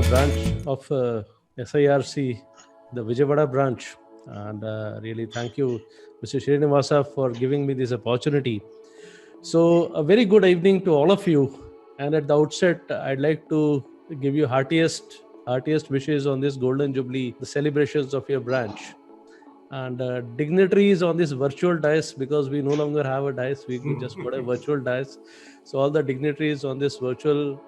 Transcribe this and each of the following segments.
branch of SIRC, the Vijayawada branch. And really thank you, Mr. Srinivasa, for giving me this opportunity. So, a very good evening to all of you. And at the outset, I'd like to give you heartiest wishes on this Golden Jubilee, the celebrations of your branch. And dignitaries on this virtual dais, because we no longer have a dais, we just got a virtual dais. So all the dignitaries on this virtual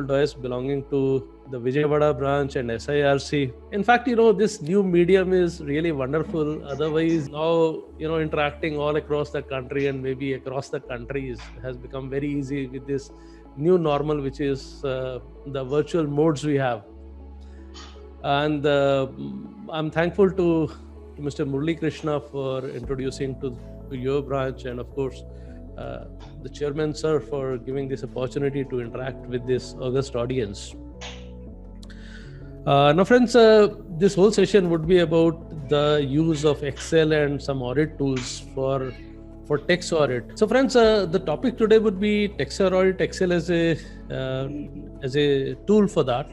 dais belonging to the Vijayawada branch and SIRC. In fact, this new medium is really wonderful. Otherwise, now, interacting all across the country and maybe across the countries has become very easy with this new normal, which is the virtual modes we have. And I'm thankful to Mr. Murali Krishna for introducing to your branch, and of course, the chairman, sir, for giving this opportunity to interact with this august audience. Now, friends, this whole session would be about the use of Excel and some audit tools for tax audit. So, friends, the topic today would be tax audit, Excel as a tool for that.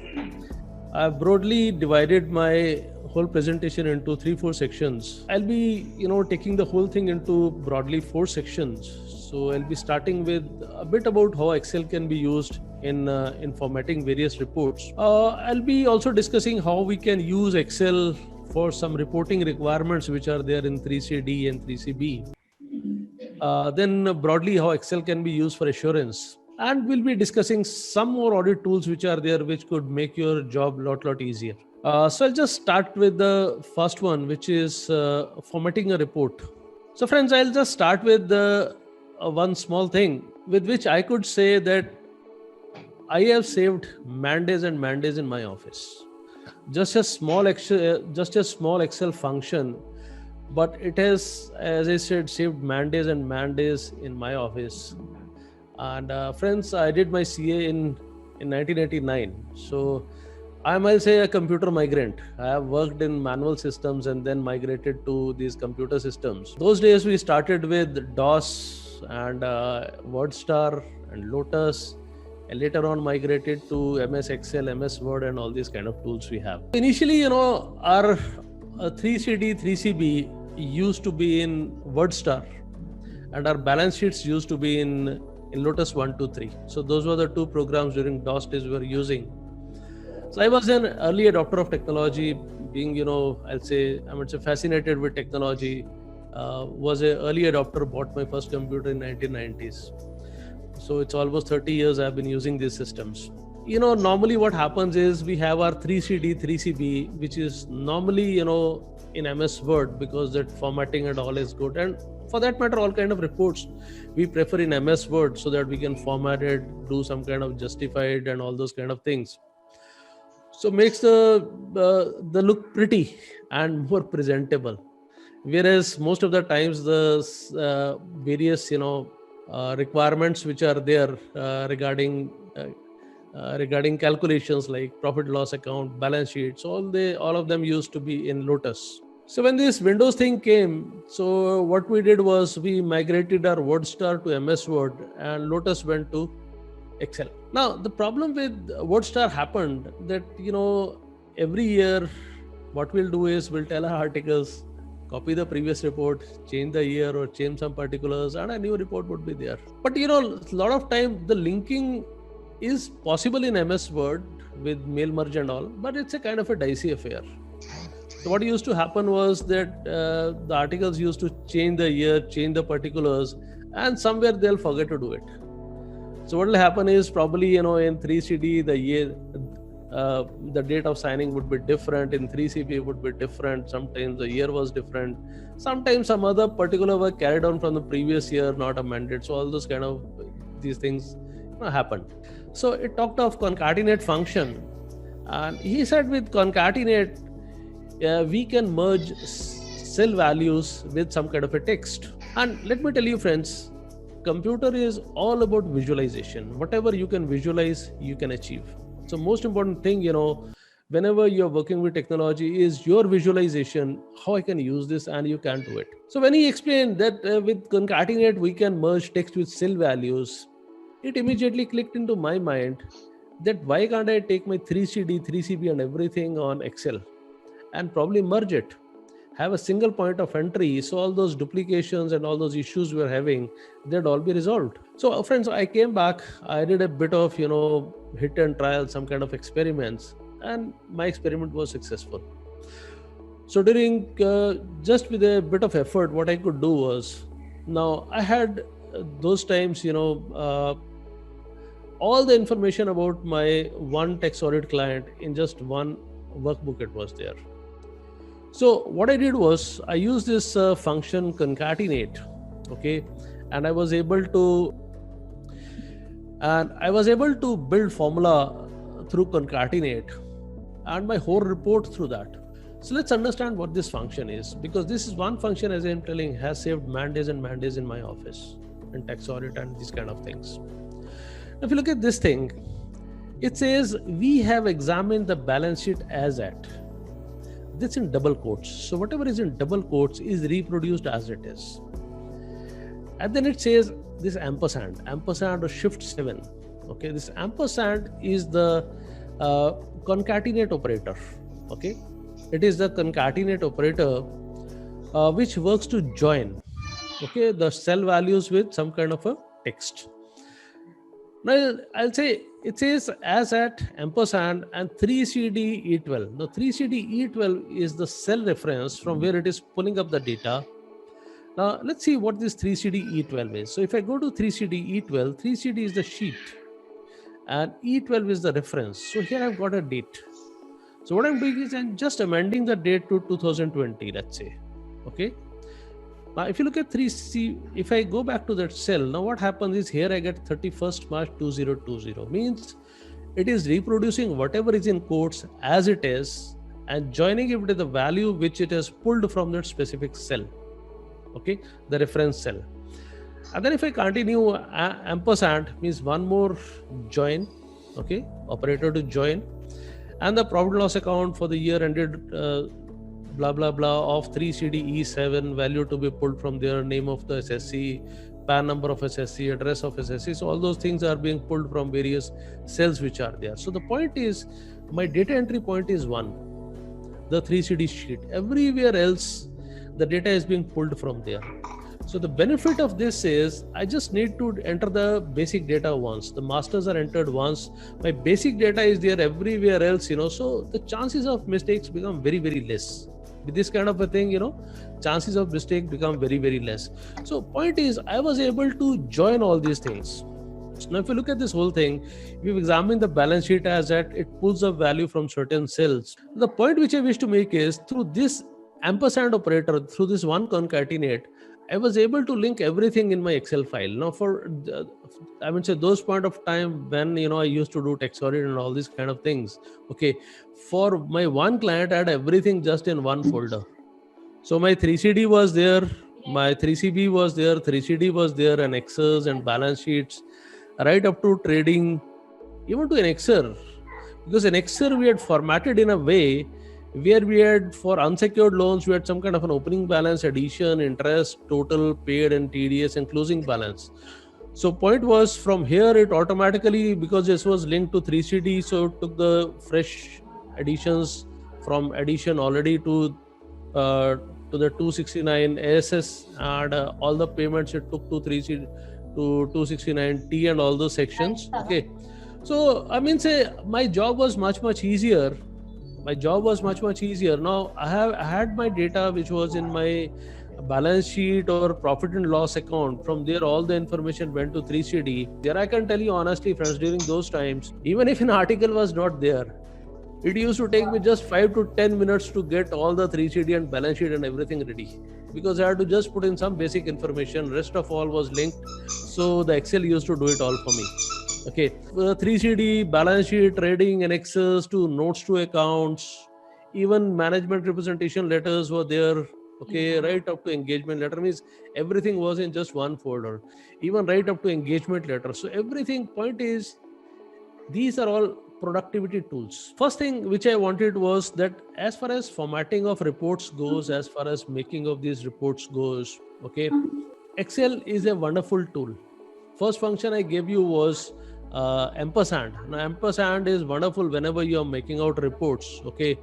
I've broadly divided my whole presentation into 3-4 sections. I'll be, taking the whole thing into broadly 4 sections. So I'll be starting with a bit about how Excel can be used in formatting various reports. I'll be also discussing how we can use Excel for some reporting requirements which are there in 3CD and 3CB. Then broadly how Excel can be used for assurance. And we'll be discussing some more audit tools which are there, which could make your job a lot easier. So I'll just start with the first one, which is formatting a report. So friends, I'll just start with one small thing with which I could say that I have saved man days and man days in my office. Just a small Excel function, but it has, as I said, saved man days and man days in my office. And friends, I did my CA in 1989. So I might say a computer migrant. I have worked in manual systems and then migrated to these computer systems. Those days we started with DOS and WordStar and Lotus, and later on migrated to MS Excel, MS Word, and all these kind of tools we have. Initially, our 3CD, 3CB used to be in WordStar, and our balance sheets used to be in Lotus 123. So those were the 2 programs during DOS days we were using. So I was an early adopter of technology, being, I'll say fascinated with technology. Was an early adopter, bought my first computer in 1990s. So it's almost 30 years I've been using these systems. Normally what happens is we have our 3CD, 3CB, which is normally, in MS Word, because that formatting and all is good. And for that matter, all kind of reports we prefer in MS Word so that we can format it, do some kind of justified and all those kind of things. So makes the look pretty and more presentable. Whereas most of the times the various requirements which are there regarding calculations like profit loss account, balance sheets, all of them used to be in Lotus. So when this Windows thing came, so what we did was we migrated our WordStar to MS Word and Lotus went to Excel. Now the problem with WordStar happened that every year what we'll do is we'll tell our articles, copy the previous report, change the year or change some particulars, and a new report would be there. But a lot of time the linking is possible in MS Word with mail merge and all, but it's a kind of a dicey affair. So what used to happen was that the articles used to change the year, change the particulars, and somewhere they'll forget to do it. So what will happen is probably in 3CD the year, the date of signing would be different. In 3CB it would be different. Sometimes the year was different. Sometimes some other particular were carried on from the previous year, not amended. So all those kind of these things happened. So it talked of concatenate function, and he said with concatenate we can merge cell values with some kind of a text. And let me tell you friends, computer is all about visualization. Whatever you can visualize, you can achieve. So most important thing, whenever you're working with technology is your visualization, how I can use this, and you can do it. So when he explained that with concatenate, we can merge text with cell values, it immediately clicked into my mind that why can't I take my 3CD, 3CB and everything on Excel and probably merge it, have a single point of entry, so all those duplications and all those issues we're having, they'd all be resolved. So friends, I came back, I did a bit of hit and trial, some kind of experiments, and my experiment was successful. So during just with a bit of effort, what I could do was, now I had those times all the information about my one tax audit client in just one workbook. It was there. So what I did was I used this function concatenate, okay, and I was able to build formula through concatenate and my whole report through that. So let's understand what this function is, because this is one function, as I'm telling, has saved man days and man days in my office and tax audit and these kind of things. If you look at this thing, it says we have examined the balance sheet as at. This in double quotes. So whatever is in double quotes is reproduced as it is. And then it says this ampersand or shift 7. Okay, this ampersand is the concatenate operator. Okay, it is the concatenate operator which works to join, okay, the cell values with some kind of a text. Now I'll say it says as at ampersand and 3CD E12. Now 3CD E12 is the cell reference from where it is pulling up the data. Now let's see what this 3CD E12 is. So if I go to 3CD E12, 3CD is the sheet and E12 is the reference. So here I've got a date. So what I'm doing is I'm just amending the date to 2020, let's say. Okay. Now, if you look at 3C, if I go back to that cell, now what happens is here I get 31st March 2020, means it is reproducing whatever is in quotes as it is and joining it with the value which it has pulled from that specific cell, okay, the reference cell. And then if I continue, ampersand means one more join, okay, operator to join, and the profit and loss account for the year ended blah blah blah of 3CD E7, value to be pulled from their name of the SSC, PAN number of SSC, address of SSC. So all those things are being pulled from various cells which are there. So the point is, my data entry point is one, the 3CD sheet. Everywhere else, the data is being pulled from there. So the benefit of this is I just need to enter the basic data once. The masters are entered once. My basic data is there everywhere else, so the chances of mistakes become very, very less. With this kind of a thing, chances of mistake become very, very less. So point is, I was able to join all these things. So now if you look at this whole thing, we've examined the balance sheet as that it pulls up value from certain cells. The point which I wish to make is through this ampersand operator, through this one concatenate, I was able to link everything in my Excel file. Now for, I would say those point of time when, I used to do tax audit and all these kind of things. Okay. For my one client, I had everything just in one folder. So my 3CD was there, my 3CB was there, 3CD was there, and Excels and balance sheets, right up to trading, even to an Excel. Because in Excel we had formatted in a way where we had, for unsecured loans, we had some kind of an opening balance, addition, interest, total paid and TDS and closing balance. So point was, from here it automatically, because this was linked to 3CD, so it took the fresh additions from addition already to the 269 ASS and all the payments it took to 3CD to 269T and all those sections. Okay. So I mean, say my job was much easier. Now I had my data which was in my balance sheet or profit and loss account. From there all the information went to 3CD. There I can tell you honestly, friends, during those times, even if an article was not there, it used to take me just 5 to 10 minutes to get all the 3CD and balance sheet and everything ready, because I had to just put in some basic information. Rest of all was linked, so the Excel used to do it all for me. Okay, 3CD, balance sheet, trading and access to notes to accounts, even management representation letters were there. Okay, right up to engagement letter, means everything was in just one folder, even right up to engagement letter. So everything, point is, these are all productivity tools. First thing which I wanted was that as far as formatting of reports goes, as far as making of these reports goes, okay, Excel is a wonderful tool. First function I gave you was ampersand. Now, ampersand is wonderful whenever you're making out reports. Okay.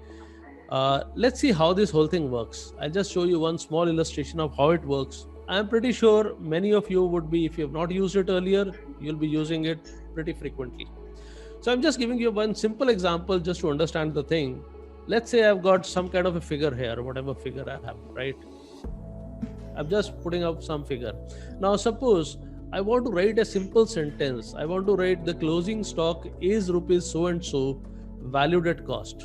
Let's see how this whole thing works. I'll just show you one small illustration of how it works. I'm pretty sure many of you would be, if you have not used it earlier, you'll be using it pretty frequently. So I'm just giving you one simple example just to understand the thing. Let's say I've got some kind of a figure here, whatever figure I have, right? I'm just putting up some figure. Now, suppose I want to write a simple sentence. I want to write the closing stock is rupees so and so, valued at cost,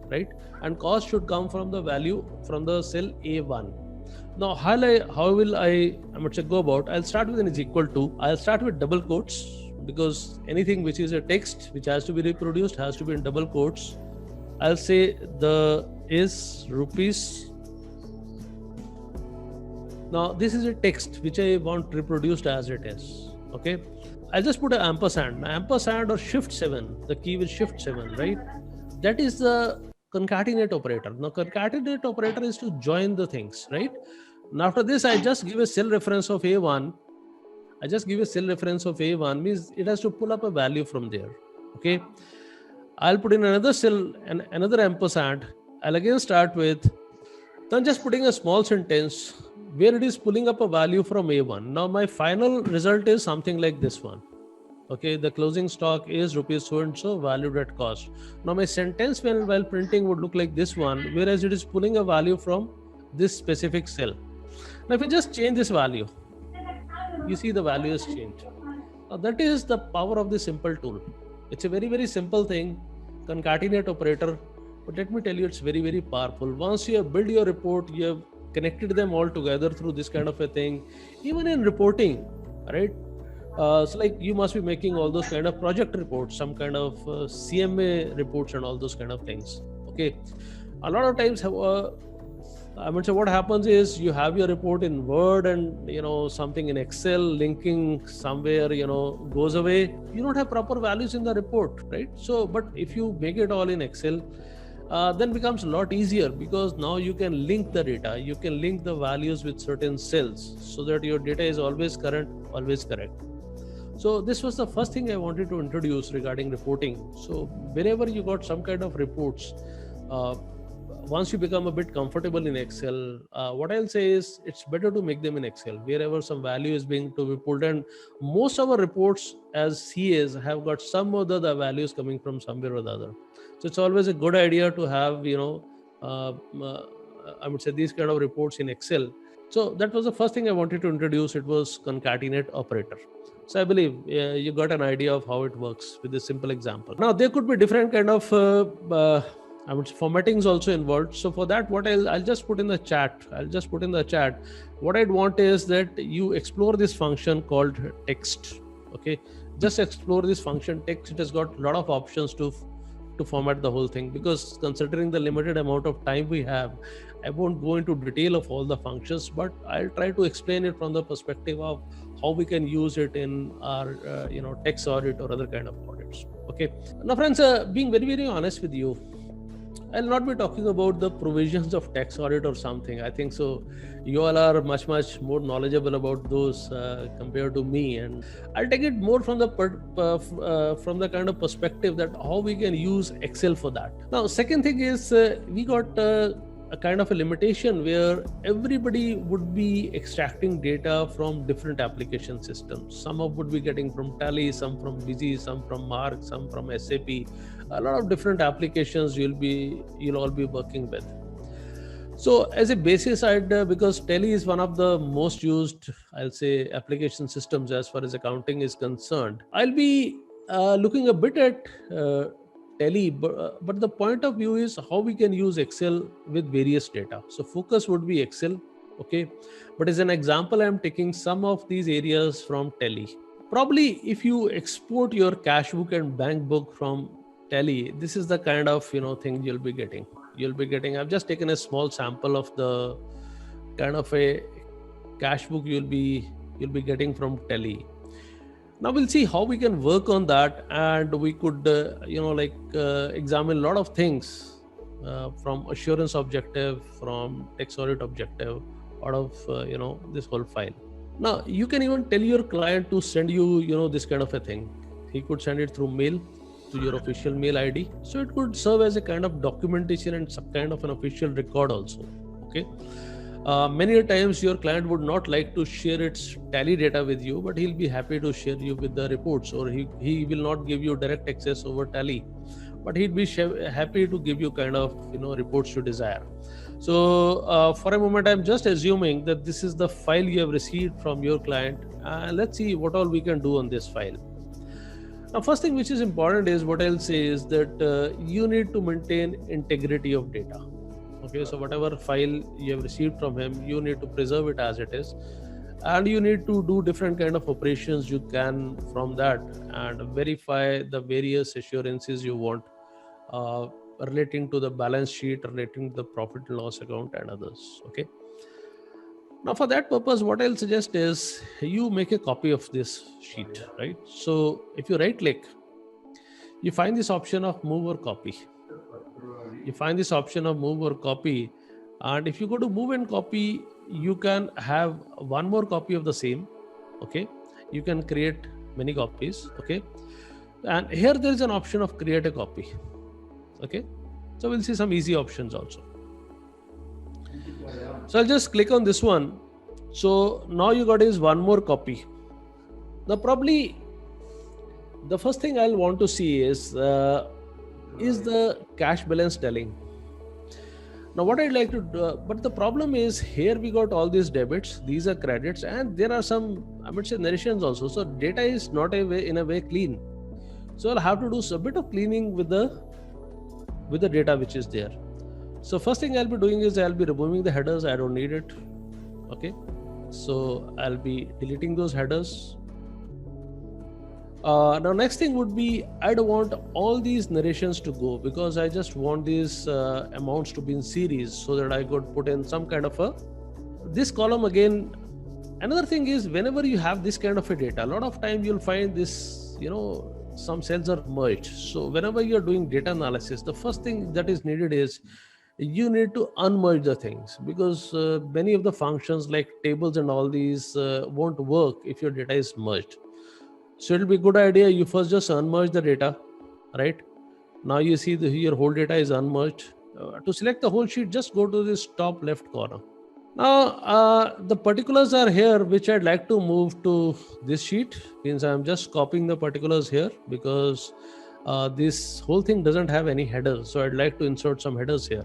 right? And cost should come from the value from the cell A1. Now, how will I go about? I'll start with an is equal to. I'll start with double quotes, because anything which is a text which has to be reproduced has to be in double quotes. I'll say the is rupees. Now, this is a text which I want reproduced as it is. Okay. I'll just put an ampersand. Ampersand or shift 7, the key with shift 7, right? That is the concatenate operator. Now, concatenate operator is to join the things, right? Now, after this, I just give a cell reference of A1. I just give a cell reference of A1, means it has to pull up a value from there. Okay. I'll put in another cell and another ampersand. I'll again start with, then just putting a small sentence where it is pulling up a value from A1. Now, my final result is something like this one. Okay, the closing stock is rupees so and so, valued at cost. Now, my sentence while printing would look like this one, whereas it is pulling a value from this specific cell. Now, if you just change this value, you see the value has changed. Now, that is the power of the simple tool. It's a very, very simple thing, concatenate operator. But let me tell you, it's very, very powerful. Once you have built your report, you have connected them all together through this kind of a thing. Even in reporting, right? So like you must be making all those kind of project reports, some kind of CMA reports and all those kind of things. Okay. A lot of times, what happens is you have your report in Word and, something in Excel linking somewhere, goes away. You don't have proper values in the report, right? So, but if you make it all in Excel, then becomes a lot easier, because now you can link the data, you can link the values with certain cells so that your data is always current, always correct. So this was the first thing I wanted to introduce regarding reporting. So whenever you got some kind of reports, once you become a bit comfortable in Excel, what I'll say is it's better to make them in Excel wherever some value is being to be pulled. And most of our reports as CAs have got some of the values coming from somewhere or the other. So it's always a good idea to have, these kind of reports in Excel. So that was the first thing I wanted to introduce. It was concatenate operator. So I believe you got an idea of how it works with this simple example. Now, there could be different kind of formattings also involved. So for that, what I'll just put in the chat. What I'd want is that you explore this function called text. Okay, just explore this function text. It has got a lot of options to format the whole thing, because considering the limited amount of time we have, I won't go into detail of all the functions, but I'll try to explain it from the perspective of how we can use it in our text audit or other kind of audits. Okay. Now, friends, being very, very honest with you, I'll not be talking about the provisions of tax audit or something. I think so. You all are much, much more knowledgeable about those compared to me, and I'll take it more from the kind of perspective that how we can use Excel for that. Now, second thing is we got a kind of a limitation where everybody would be extracting data from different application systems. Some of would be getting from Tally, some from Busy, some from Mark, some from SAP. A lot of different applications you'll all be working with. So as a basis, because Tally is one of the most used, I'll say, application systems as far as accounting is concerned, I'll be looking a bit at Tally, but the point of view is how we can use Excel with various data. So focus would be Excel, okay? But as an example, I'm taking some of these areas from Tally. Probably if you export your cash book and bank book from Tally, this is the kind of thing you'll be getting. I've just taken a small sample of the kind of a cash book you'll be getting from Tally. Now we'll see how we can work on that, and we could examine a lot of things from assurance objective, from tax audit objective out of this whole file. Now you can even tell your client to send you this kind of a thing. He could send it through mail to your official mail ID. So it could serve as a kind of documentation and some kind of an official record also. Okay. Many times your client would not like to share its tally data with you, but he'll be happy to share you with the reports, or he will not give you direct access over tally, but he'd be happy to give you kind of reports you desire. So for a moment, I'm just assuming that this is the file you have received from your client. Let's see what all we can do on this file. Now, first thing which is important is what I'll say is that you need to maintain integrity of data. Okay, so whatever file you have received from him, you need to preserve it as it is, and you need to do different kind of operations you can from that and verify the various assurances you want relating to the balance sheet, relating to the profit and loss account and others. Okay. Now for that purpose, what I'll suggest is you make a copy of this sheet, right? So if you right click, you find this option of move or copy. You find this option of move or copy, and if you go to move and copy, you can have one more copy of the same. Okay, you can create many copies. Okay, and here there is an option of create a copy. Okay, so we'll see some easy options also. So I'll just click on this one. So now you got is one more copy. Now probably the first thing I'll want to see is the cash balance telling. Now what I'd like to do, but the problem is here we got all these debits, these are credits, and there are some, I would say, narrations also. So data is not in a way clean. So I'll have to do a bit of cleaning with the data which is there. So first thing I'll be doing is I'll be removing the headers. I don't need it. Okay. So I'll be deleting those headers. Now next thing would be, I don't want all these narrations to go, because I just want these amounts to be in series so that I could put in some kind of this column again. Another thing is, whenever you have this kind of a data, a lot of time you'll find this, some cells are merged. So whenever you're doing data analysis, the first thing that is needed is you need to unmerge the things, because many of the functions like tables and all these won't work if your data is merged. So it'll be a good idea you first just unmerge the data, right? Now you see your whole data is unmerged. To select the whole sheet, just go to this top left corner. Now the particulars are here, which I'd like to move to this sheet. Means I'm just copying the particulars here, because this whole thing doesn't have any headers. So I'd like to insert some headers here.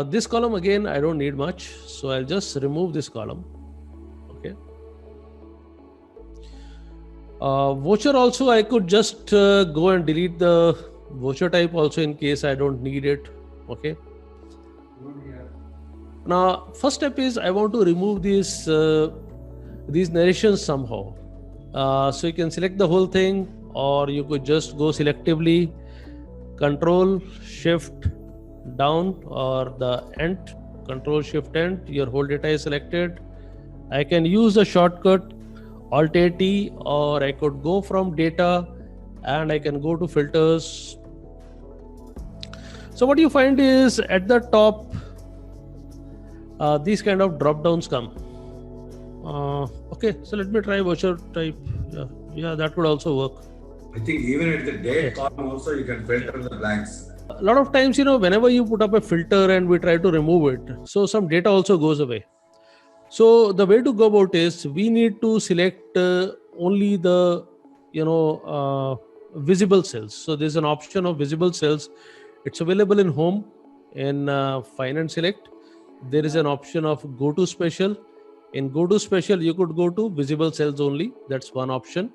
This column again, I don't need much. So I'll just remove this column. Okay. Voucher also, I could just go and delete the voucher type also in case I don't need it. Okay. Now, first step is I want to remove these narrations somehow. So you can select the whole thing, or you could just go selectively, Control Shift down, or the End, Control Shift End. Your whole data is selected. I can use the shortcut Alt-A-T, or I could go from data and I can go to filters. So what you find is at the top, these kind of drop downs come. Okay, so let me try voucher type. Yeah, that would also work. I think even at the date column also you can filter the blanks. A lot of times, whenever you put up a filter and we try to remove it, so some data also goes away. So the way to go about is we need to select only the visible cells. So there's an option of visible cells. It's available in Home, in Find and Select. There is an option of Go to Special. In Go to Special, you could go to visible cells only. That's one option.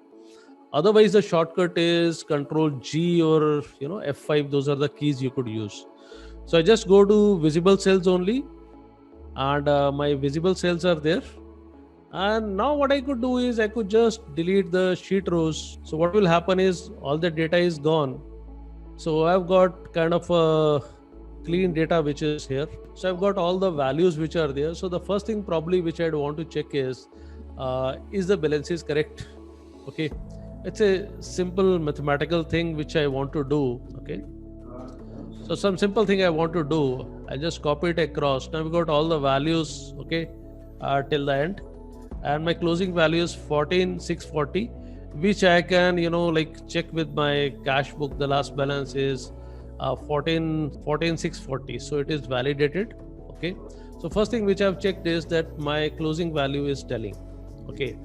Otherwise, the shortcut is Control G or F5. Those are the keys you could use. So I just go to visible cells only, and my visible cells are there. And now what I could do is I could just delete the sheet rows. So what will happen is all the data is gone. So I've got kind of a clean data which is here. So I've got all the values which are there. So the first thing probably which I'd want to check is the balance is correct? Okay. It's a simple mathematical thing which I want to do. Okay. So some simple thing I want to do, I just copy it across. Now we've got all the values, okay, till the end. And my closing value is 14,640. which I can, like check with my cash book. The last balance is 14,640. So it is validated. Okay. So first thing which I've checked is that my closing value is telling. Okay.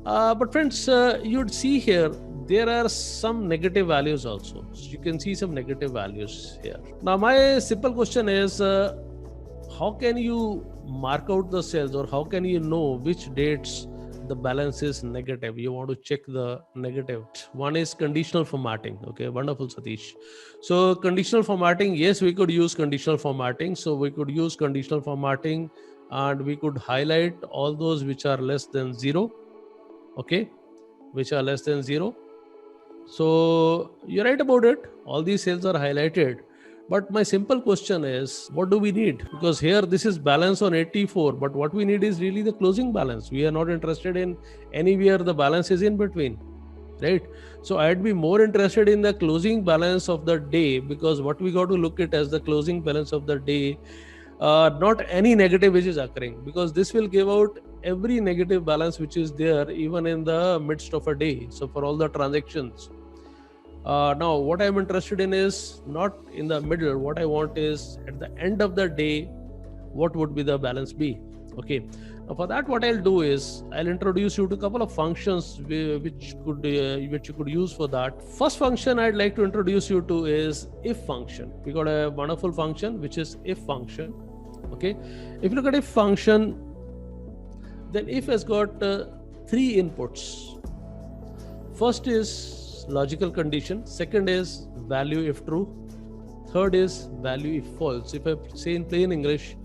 But friends, you'd see here, there are some negative values also. So you can see some negative values here. Now, my simple question is, how can you mark out the cells, or how can you know which dates the balance is negative? You want to check the negative. One is conditional formatting. Okay, wonderful, Satish. So conditional formatting, yes, we could use conditional formatting. So we could use conditional formatting and we could highlight all those which are less than 0. Okay, which are less than 0. So you're right about it. All these cells are highlighted. But my simple question is, what do we need? Because here this is balance on 84, but what we need is really the closing balance. We are not interested in anywhere the balance is in between, right? So I'd be more interested in the closing balance of the day, because what we got to look at as the closing balance of the day, not any negative which is occurring, because this will give out every negative balance which is there even in the midst of a day. So for all the transactions. Now, what I'm interested in is not in the middle. What I want is at the end of the day, what would be the balance be? Okay. Now, for that, what I'll do is I'll introduce you to a couple of functions which you could use for that. First function I'd like to introduce you to is if function. We got a wonderful function which is if function. Okay. If you look at if function, then if has got 3 inputs. First is logical condition, second is value if true, third is value if false. If I say in plain English,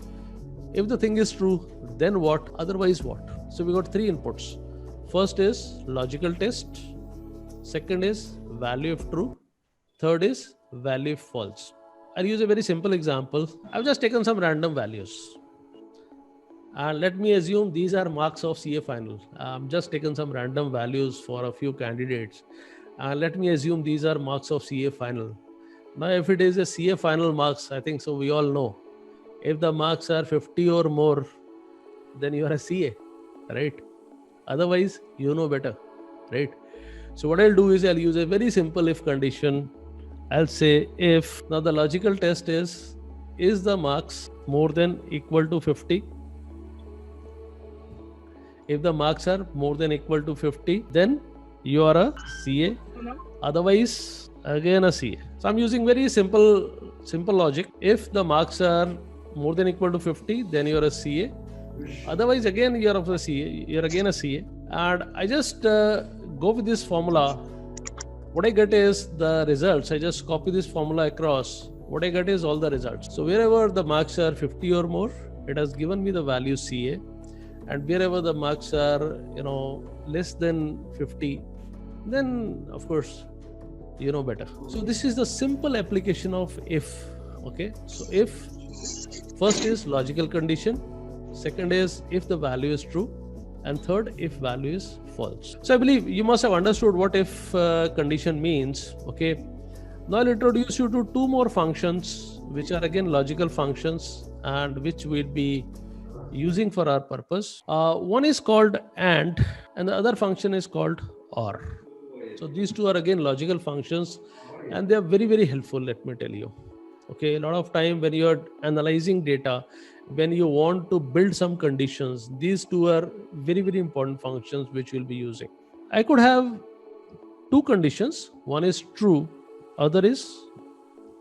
if the thing is true, then what, otherwise what? So we got 3 inputs. First is logical test, second is value if true, third is value if false. I'll use a very simple example. I've just taken some random values. And let me assume these are marks of CA final. I'm just taken some random values for a few candidates. Let me assume these are marks of CA final. Now, if it is a CA final marks, I think so we all know. If the marks are 50 or more, then you are a CA, right? Otherwise, you know better, right? So what I'll do is I'll use a very simple if condition. I'll say if, now the logical test is the marks more than equal to 50? If the marks are more than equal to 50, then you are a CA. Otherwise, again a CA. So I'm using very simple logic. If the marks are more than equal to 50, then you are a CA. Otherwise, again you are of a CA. You're again a CA. And I just go with this formula. What I get is the results. I just copy this formula across. What I get is all the results. So wherever the marks are 50 or more, it has given me the value CA. And wherever the marks are, less than 50, then of course, you know better. So this is the simple application of if. Okay. So if, first is logical condition, second is if the value is true, and third if value is false. So I believe you must have understood what if condition means. Okay. Now I'll introduce you to 2 more functions, which are again logical functions and which we'll be using for our purpose. One is called and the other function is called or. So these 2 are again logical functions and they are very, very helpful, let me tell you. Okay, a lot of time when you are analyzing data, when you want to build some conditions, these 2 are very, very important functions which we'll be using. I could have 2 conditions. One is true, other is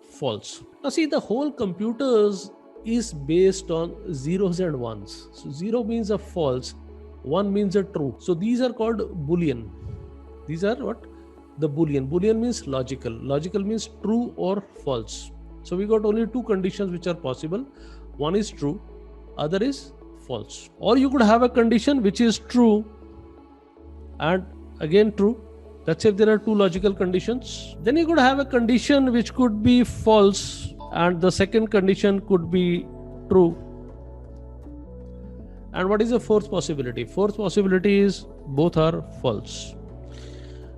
false. Now see, the whole computers is based on zeros and ones. So 0 means a false, 1 means a true. So these are called Boolean. These are what? The Boolean. Boolean means logical. Logical means true or false. So we got only 2 conditions which are possible. One is true, other is false. Or you could have a condition which is true and again true. Let's say if there are 2 logical conditions. Then you could have a condition which could be false and the second condition could be true. And what is the fourth possibility? Fourth possibility is both are false.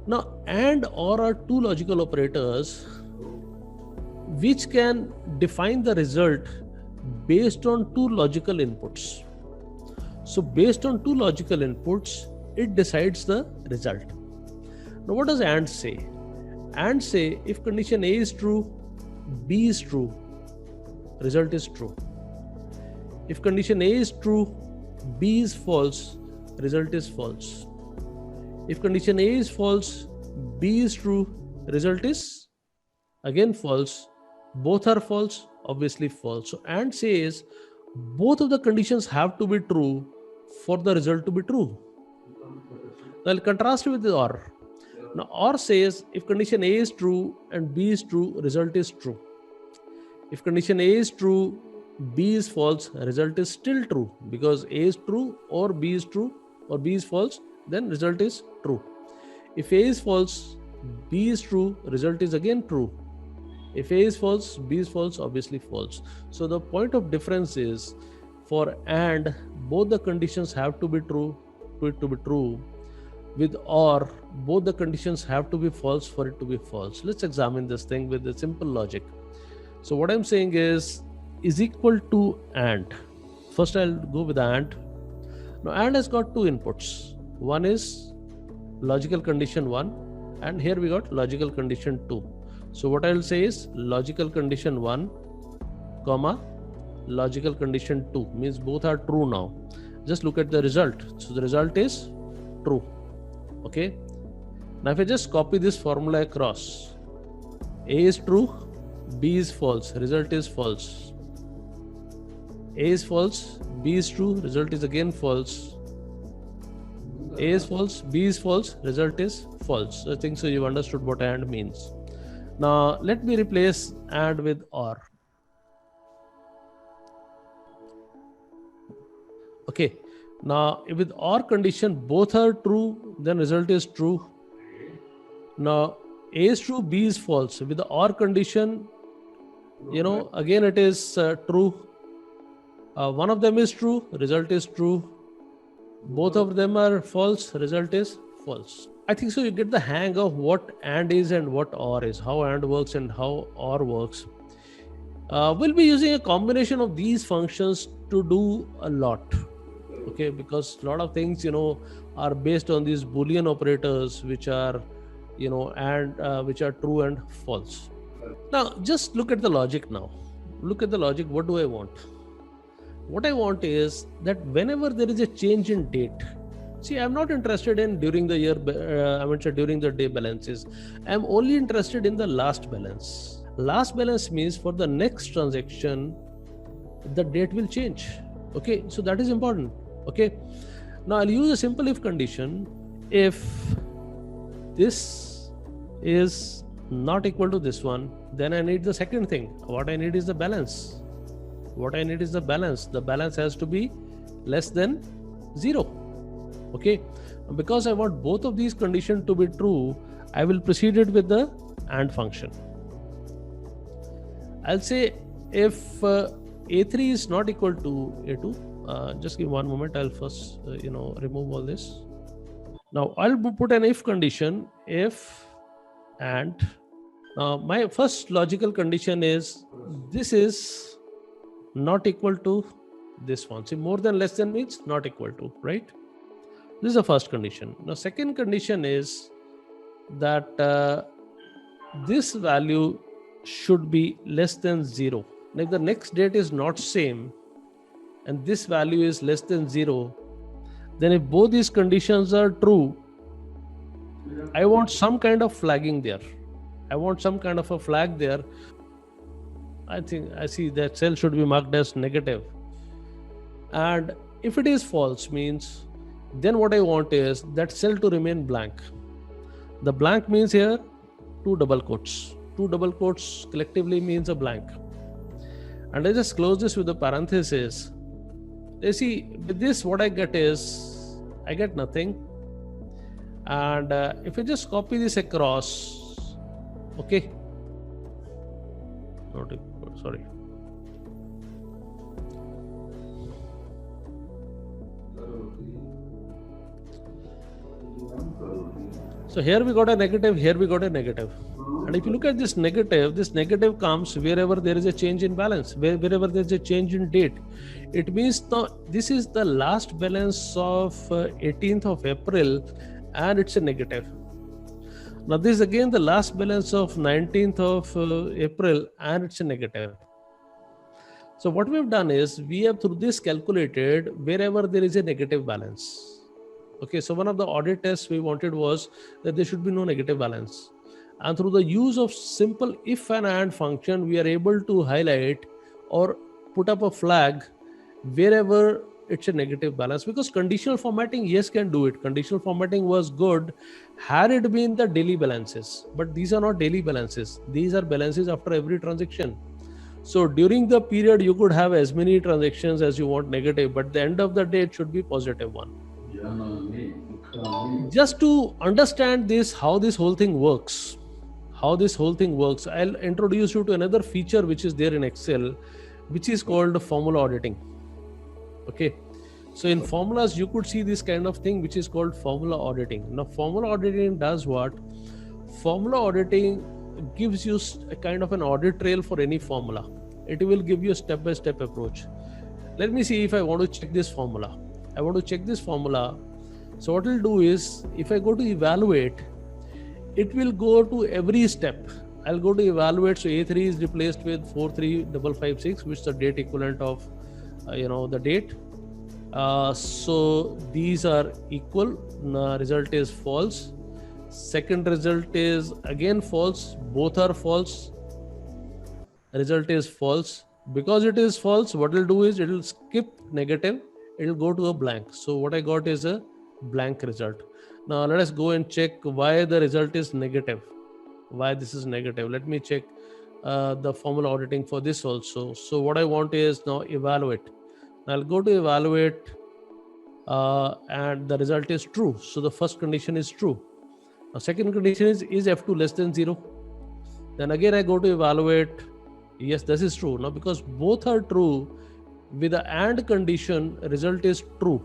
Now, and or are 2 logical operators which can define the result based on 2 logical inputs. So based on 2 logical inputs, it decides the result. Now what does AND say? AND say if condition A is true, B is true, result is true. If condition A is true, B is false, result is false. If condition A is false, B is true, result is again false. Both are false, obviously false. So AND says both of the conditions have to be true for the result to be true. Now I'll contrast it with the OR. Now OR says if condition A is true and B is true, result is true. If condition A is true, B is false, result is still true, because A is true or B is true or B is false, then result is true. If A is false, B is true, result is again true. If A is false, B is false, obviously false. So the point of difference is for AND, both the conditions have to be true for it to be true. With OR, both the conditions have to be false for it to be false. Let's examine this thing with a simple logic. So what I'm saying is equal to AND. First I'll go with AND. Now AND has got two inputs. One is logical condition 1 and here we got logical condition 2. So what I'll say is logical condition 1 comma logical condition 2 means both are true now. Just look at the result. So the result is true. Okay. Now if I just copy this formula across, A is true, B is false, result is false. A is false, B is true, result is again false. A is false, B is false, result is false. I think so you've understood what AND means. Now let me replace AND with OR. Okay. Now with OR condition both are true, then result is true. Now A is true, B is false. With the OR condition, again it is true. One of them is true, result is true. Both of them are false, result is false. I think so you get the hang of what AND is and what OR is, how AND works and how OR works. We'll be using a combination of these functions to do a lot. Okay, because a lot of things, are based on these Boolean operators, which are, and which are true and false. Now, just look at the logic now. Look at the logic. What do I want? What I want is that whenever there is a change in date, see, I'm not interested in during the year, during the day balances. I'm only interested in the last balance. Last balance means for the next transaction, the date will change. Okay, so that is important. Okay, now I'll use a simple if condition. If this is not equal to this one, then I need the second thing. What I need is the balance. What I need is the balance. The balance has to be less than 0. Okay, because I want both of these conditions to be true, I will proceed it with the AND function. I'll say if A3 is not equal to A2, just give one moment. I'll first, remove all this. Now I'll put an if condition, if and my first logical condition is this is not equal to this one. See, more than less than means not equal to, right? This is the first condition. Now second condition is that this value should be less than 0. Now if the next date is not same and this value is less than 0, then if both these conditions are true, I want some kind of flagging there. I want some kind of a flag there. I see that cell should be marked as negative. And if it is false means, then what I want is that cell to remain blank. The blank means here 2 double quotes. 2 double quotes collectively means a blank. And I just close this with a parenthesis. You see, with this what I get is, I get nothing. And if I just copy this across, okay. Sorry. So here we got a negative, here we got a negative. And if you look at this negative comes wherever there is a change in balance, wherever there is a change in date. It means this is the last balance of 18th of April and it's a negative. Now this is again the last balance of 19th of April, and it's a negative. So what we've done is we have through this calculated wherever there is a negative balance. Okay, so one of the audit tests we wanted was that there should be no negative balance. And through the use of simple if and and function, we are able to highlight or put up a flag wherever it's a negative balance, because conditional formatting, yes, can do it. Conditional formatting was good had it been the daily balances, but these are not daily balances. These are balances after every transaction. So during the period, you could have as many transactions as you want negative, but at the end of the day, it should be positive one. Just to understand this, how this whole thing works, I'll introduce you to another feature which is there in Excel, which is called formula auditing. Okay. So in formulas, you could see this kind of thing, which is called formula auditing. Now, formula auditing does what? Formula auditing gives you a kind of an audit trail for any formula. It will give you a step-by-step approach. Let me see if I want to check this formula. I want to check this formula. So what it'll do is, if I go to evaluate, it will go to every step. I'll go to evaluate. So A3 is replaced with 43556, which is the date equivalent of, the date. So these are equal. Result is false. Second result is again false. Both are false. Result is false. Because it is false, what it'll do is it will skip negative. It will go to a blank. So what I got is a blank result. Now let us go and check why the result is negative. Why this is negative. Let me check the formula auditing for this also. So what I want is now evaluate. Now I'll go to evaluate and the result is true. So the first condition is true. Now second condition is F2 less than 0? Then again I go to evaluate. Yes, this is true. Now because both are true, with the AND condition, result is true.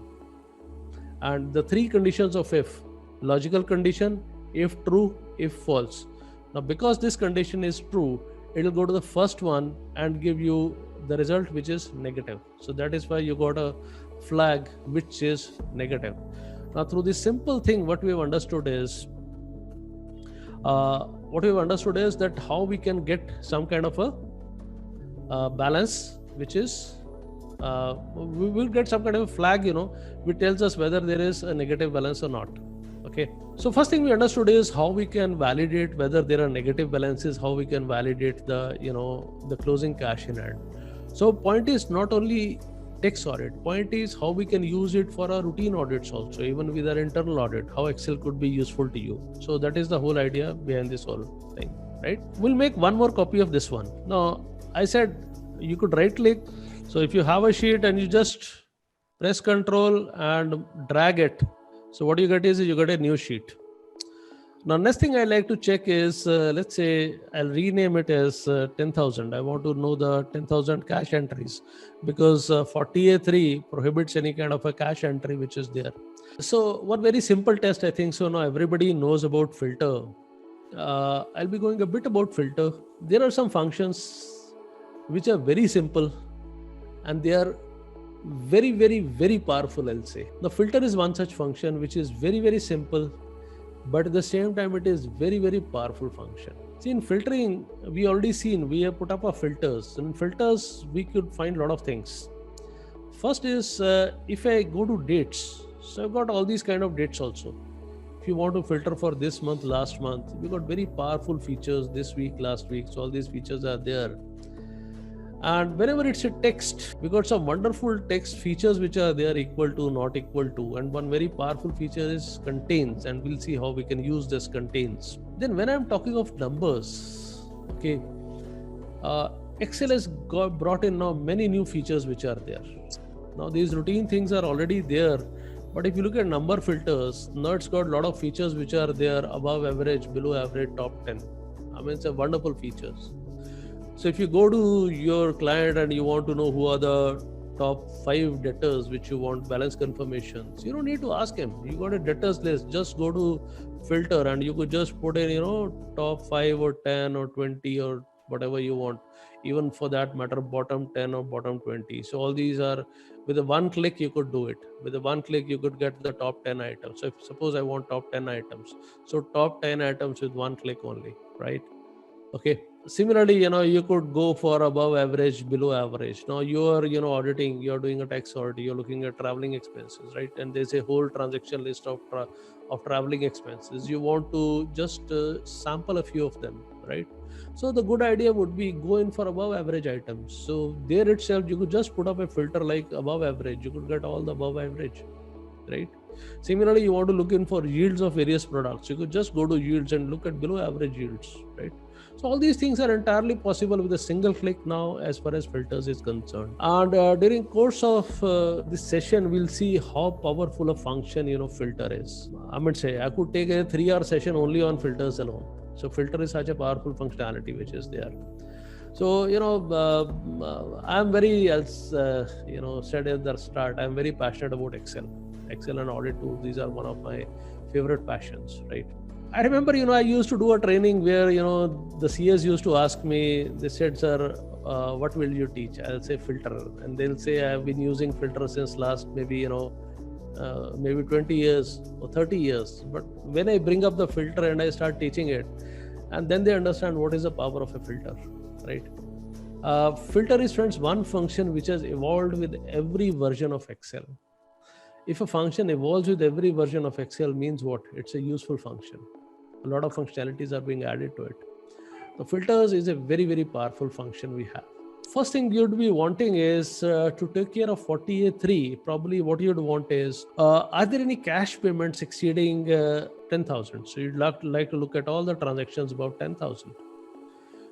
And the three conditions of if: logical condition, if true, if false. Now because this condition is true, it will go to the first one and give you the result which is negative. So that is why you got a flag which is negative. Now through this simple thing, what we have understood is that how we can get some kind of a balance, which is we will get some kind of a flag, which tells us whether there is a negative balance or not. Okay. So first thing we understood is how we can validate whether there are negative balances, how we can validate the closing cash in hand. So point is not only tax audit, point is how we can use it for our routine audits also, even with our internal audit, how Excel could be useful to you. So that is the whole idea behind this whole thing, right? We'll make one more copy of this one. Now, I said you could right click. So if you have a sheet and you just press Control and drag it, so what you get is you get a new sheet. Now, next thing I like to check is, let's say I'll rename it as 10,000. I want to know the 10,000 cash entries, because for TA3 prohibits any kind of a cash entry which is there. So one very simple test, I think. So now everybody knows about filter. I'll be going a bit about filter. There are some functions which are very simple and they are very, very, very powerful, I'll say. The filter is one such function which is very, very simple, but at the same time, it is very, very powerful function. See, in filtering, we already seen, we have put up our filters. In filters, we could find a lot of things. First is, if I go to dates, so I've got all these kind of dates also. If you want to filter for this month, last month, we got very powerful features this week, last week. So all these features are there. And whenever it's a text, we got some wonderful text features which are there, equal to, not equal to. And one very powerful feature is contains, and we'll see how we can use this contains. Then when I'm talking of numbers, okay, Excel has brought in now many new features which are there. Now these routine things are already there, but if you look at number filters, now it's got a lot of features which are there: above average, below average, top 10. I mean, it's a wonderful features. So if you go to your client and you want to know who are the top 5 debtors which you want balance confirmations, you don't need to ask him. You got a debtors list, just go to filter and you could just put in, top 5 or 10 or 20 or whatever you want. even for that matter, bottom 10 or bottom 20. So all these are, with a one click, you could do it. With a one click, you could get the top 10 items. So if suppose I want top 10 items, so top 10 items with one click only, right? Okay. Similarly, you could go for above average, below average. Now you're, auditing, you're doing a tax audit, you're looking at traveling expenses, right? And there's a whole transaction list of traveling expenses. You want to just sample a few of them, right? So the good idea would be go in for above average items. So there itself, you could just put up a filter like above average. You could get all the above average, right? Similarly, you want to look in for yields of various products. You could just go to yields and look at below average yields, right? So all these things are entirely possible with a single click now, as far as filters is concerned. And during course of this session, we'll see how powerful a function filter is. I might say I could take a 3-hour session only on filters alone. So filter is such a powerful functionality which is there. So I'm very, as said at the start, I'm very passionate about Excel and audit tools. These are one of my favorite passions, right? I remember, I used to do a training where, the CS used to ask me, they said, sir, what will you teach? I'll say filter. And they'll say, I've been using filter since last maybe 20 years or 30 years. But when I bring up the filter and I start teaching it, and then they understand what is the power of a filter, right? Filter is, friends, one function which has evolved with every version of Excel. If a function evolves with every version of Excel, means what? It's a useful function. A lot of functionalities are being added to it. The filters is a very, very powerful function we have. First thing you'd be wanting is to take care of 48.3. Probably what you'd want is, are there any cash payments exceeding 10,000? So you'd like to look at all the transactions above 10,000.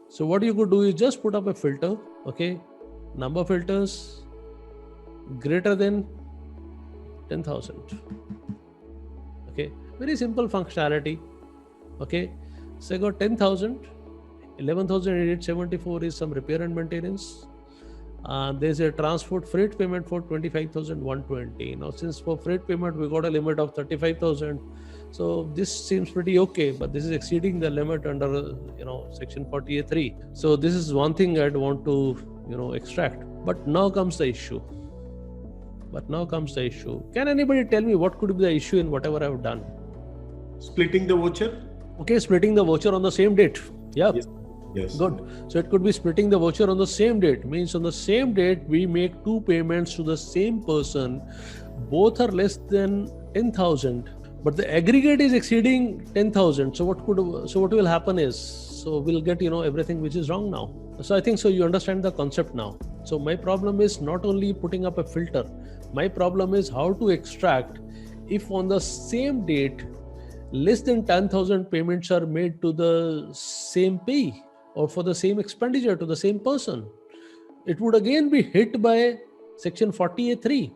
So what you could do is just put up a filter, okay? Number filters greater than 10,000. Okay, very simple functionality. Okay, so I got 10,000, 11,874 is some repair and maintenance. There's a transport freight payment for 25,120. Now, since for freight payment we got a limit of 35,000, so this seems pretty okay, but this is exceeding the limit under section 48.3. So this is one thing I'd want to extract. But now comes the issue. Can anybody tell me what could be the issue in whatever I've done? Splitting the voucher. Okay, splitting the voucher on the same date. Yeah. Yes. Good. So it could be splitting the voucher on the same date. Means on the same date, we make two payments to the same person. Both are less than 10,000, but the aggregate is exceeding 10,000. So what will happen is, so we'll get, everything which is wrong now. So I think so you understand the concept now. So my problem is not only putting up a filter. My problem is how to extract if on the same date, less than 10,000 payments are made to the same pay or for the same expenditure to the same person. It would again be hit by section 48.3.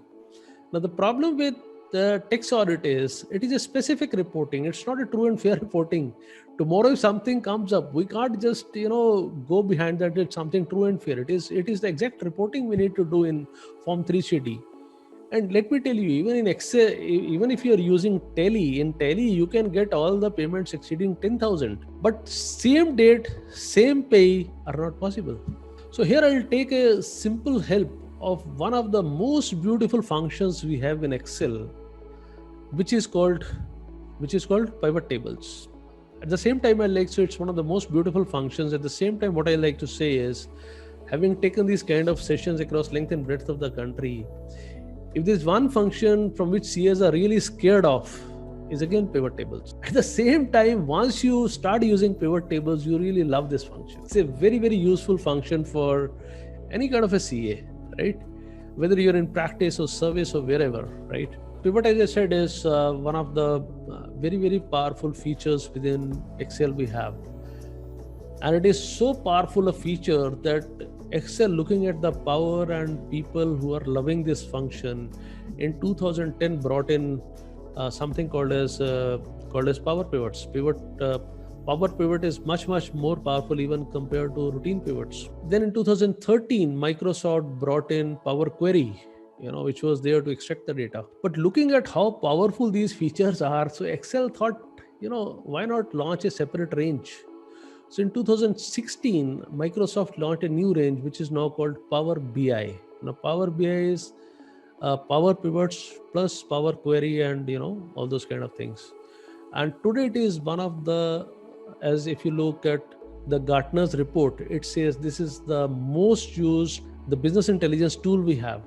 Now the problem with the tax audit is it is a specific reporting. It's not a true and fair reporting. Tomorrow if something comes up, we can't just go behind that it's something true and fair. It is the exact reporting we need to do in Form 3CD. And let me tell you, even in Excel, even if you are using Tally, in Tally you can get all the payments exceeding 10,000. But same date, same pay are not possible. So here I'll take a simple help of one of the most beautiful functions we have in Excel, which is called pivot tables. At the same time, it's one of the most beautiful functions. At the same time, what I like to say is, having taken these kind of sessions across length and breadth of the country, if there's one function from which CS are really scared of, is again pivot tables. At the same time, once you start using pivot tables, you really love this function. It's a very, very useful function for any kind of a CA, right? Whether you're in practice or service or wherever, right? Pivot, as I said, is one of the very, very powerful features within Excel we have. And it is so powerful a feature that Excel, looking at the power and people who are loving this function, in 2010 brought in something called as power pivots. Power pivot is much more powerful even compared to routine pivots. Then in 2013, Microsoft brought in Power Query, which was there to extract the data. But looking at how powerful these features are, so Excel thought, why not launch a separate range So in 2016, Microsoft launched a new range, which is now called Power BI. Now, Power BI is Power Pivots plus Power Query, and all those kind of things. And today it is one of the, as if you look at the Gartner's report, it says this is the most used, the business intelligence tool we have.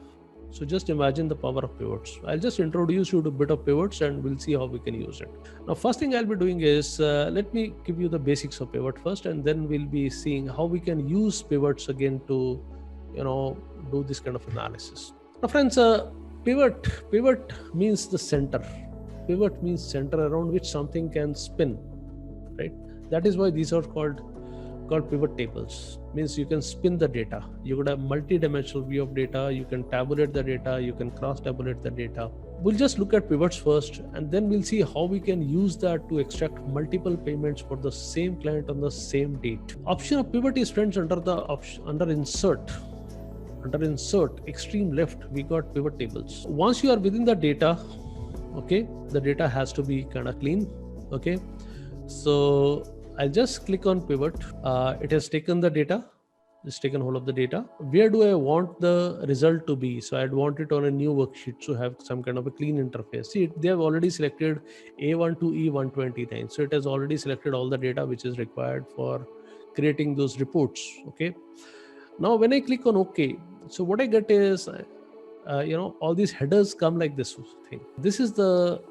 So just imagine the power of pivots. I'll just introduce you to a bit of pivots and we'll see how we can use it. Now, first thing I'll be doing is, let me give you the basics of pivot first, and then we'll be seeing how we can use pivots again to, do this kind of analysis. Now, friends, pivot means the center. Pivot means center around which something can spin, right? That is why these are called pivot tables. Means you can spin the data. You could have multi-dimensional view of data. You can tabulate the data. You can cross-tabulate the data. We'll just look at pivots first, and then we'll see how we can use that to extract multiple payments for the same client on the same date. Option of pivot is, friends, under insert. Under insert, extreme left, we got pivot tables. Once you are within the data, okay, the data has to be kind of clean. Okay, so I'll just click on pivot. It has taken the data. It's taken hold of the data. Where do I want the result to be? So I'd want it on a new worksheet to have some kind of a clean interface. See, they have already selected A1 to E129. So it has already selected all the data which is required for creating those reports. Okay. Now, when I click on OK, so what I get is, all these headers come like this thing. This is the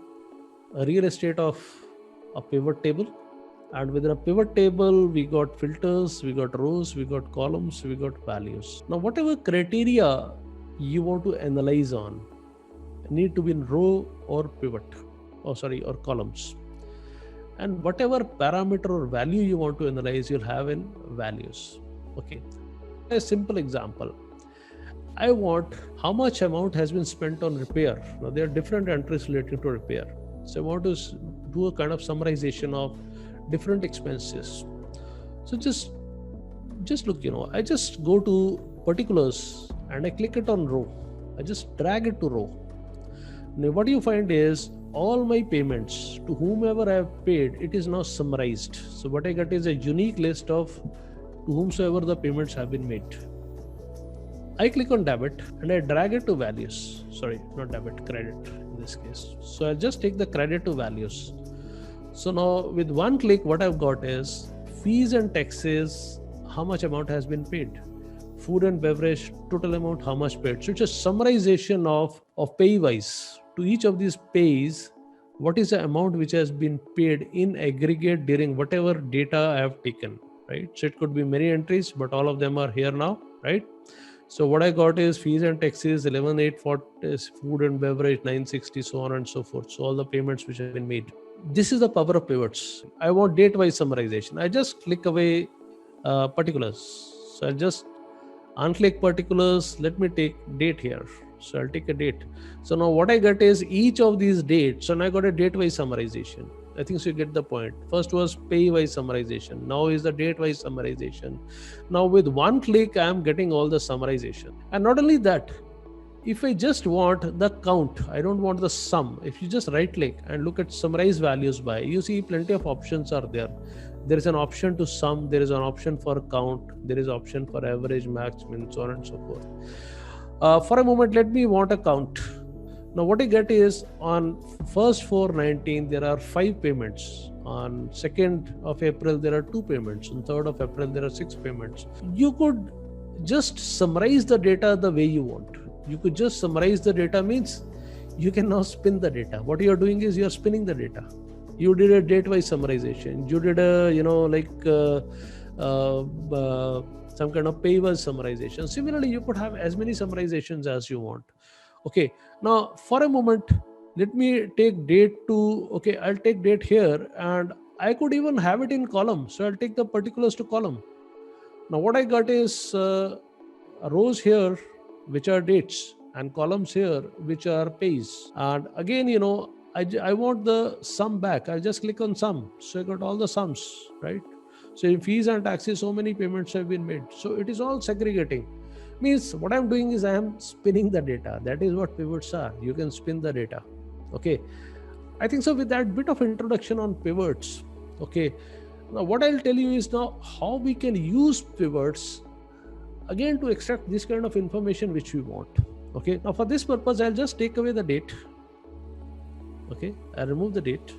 real estate of a pivot table. And within a pivot table, we got filters, we got rows, we got columns, we got values. Now, whatever criteria you want to analyze on need to be in row or pivot, or columns. And whatever parameter or value you want to analyze, you'll have in values. Okay. A simple example. I want how much amount has been spent on repair. Now, there are different entries relating to repair. So I want to do a kind of summarization of different expenses. So just look, I just go to particulars and I click it on row. I just drag it to row. Now what you find is all my payments to whomever I have paid, it is now summarized. So what I get is a unique list of to whomsoever the payments have been made. I click on debit and I drag it to values. Sorry, not debit, credit in this case. So I'll just take the credit to values. So now with one click, what I've got is fees and taxes, how much amount has been paid. Food and beverage, total amount, how much paid. So it's a summarization of pay-wise. To each of these pays, what is the amount which has been paid in aggregate during whatever data I have taken, right? So it could be many entries, but all of them are here now, right? So what I got is fees and taxes, 11,840, food and beverage, 960, so on and so forth. So all the payments which have been made. This is the power of pivots. I want date-wise summarization. I just click away particulars. So I'll just unclick particulars. Let me take date here. So I'll take a date. So now what I get is each of these dates. So now I got a date-wise summarization. I think so you get the point. First was pay-wise summarization. Now is the date-wise summarization. Now with one click, I am getting all the summarization. And not only that, if I just want the count, I don't want the sum. If you just right click and look at summarize values by, you see plenty of options are there. There is an option to sum, there is an option for count, there is option for average, max, min, so on and so forth. For a moment, let me want a count. Now what I get is on 1st 4/19, there are 5 payments. On 2nd of April, there are 2 payments. On 3rd of April, there are 6 payments. You could just summarize the data the way you want. You could just summarize the data means you can now spin the data. What you are doing is you are spinning the data. You did a date-wise summarization. You did a, some kind of pay-wise summarization. Similarly, you could have as many summarizations as you want. Okay. Now, for a moment, let me take date to, okay, I'll take date here and I could even have it in column. So I'll take the particulars to column. Now, what I got is rows here, which are dates, and columns here, which are pays. And again, I want the sum back. I'll just click on sum. So I got all the sums, right? So in fees and taxes, so many payments have been made. So it is all segregating. Means what I'm doing is I am spinning the data. That is what pivots are. You can spin the data. Okay. I think so with that bit of introduction on pivots, okay, Now, what I'll tell you is now how we can use pivots again to extract this kind of information which we want. Okay. Now, for this purpose, I'll just take away the date. Okay. I'll remove the date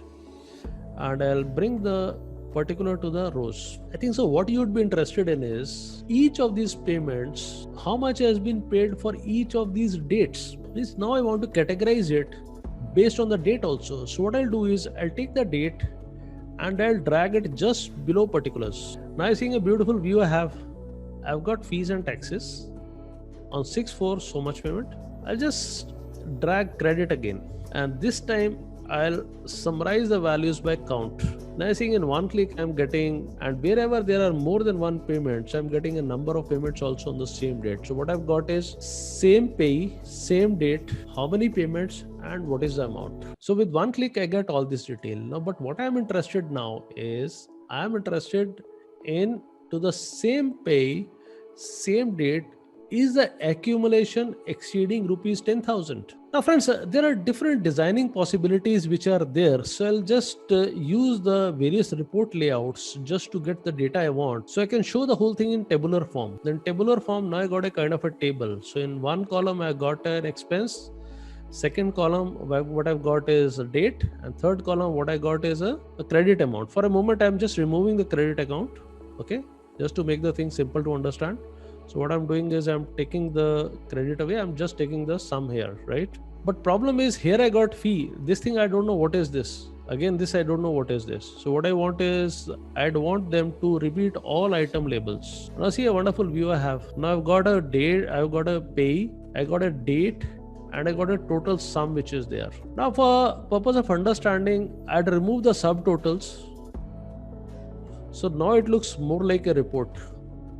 and I'll bring the particular to the rows. I think so. What you would be interested in is each of these payments, how much has been paid for each of these dates. Please, now I want to categorize it based on the date also. So what I'll do is I'll take the date and I'll drag it just below particulars. Now you're seeing a beautiful view I have. I've got fees and taxes on 6/4, so much payment. I'll just drag credit again. And this time I'll summarize the values by count. Now you're seeing in one click I'm getting, and wherever there are more than one payments, I'm getting a number of payments also on the same date. So what I've got is same pay, same date, how many payments, and what is the amount. So with one click I get all this detail. Now, but what I'm interested now is I'm interested in to the same pay, same date, is the accumulation exceeding rupees 10,000? Now friends, there are different designing possibilities which are there. So I'll just use the various report layouts just to get the data I want. So I can show the whole thing in tabular form. Then tabular form, now I got a kind of a table. So in one column, I got an expense. Second column, what I've got is a date. And third column, what I got is a credit amount. For a moment, I'm just removing the credit account. Okay, just to make the thing simple to understand. So what I'm doing is I'm taking the credit away. I'm just taking the sum here, right? But problem is here I got fee. This thing I don't know what is this. Again, this I don't know what is this. So what I want is I'd want them to repeat all item labels. Now see a wonderful view I have. Now I've got a date, I've got a pay, I got a date, and I got a total sum which is there. Now for purpose of understanding, I'd remove the subtotals. So now it looks more like a report.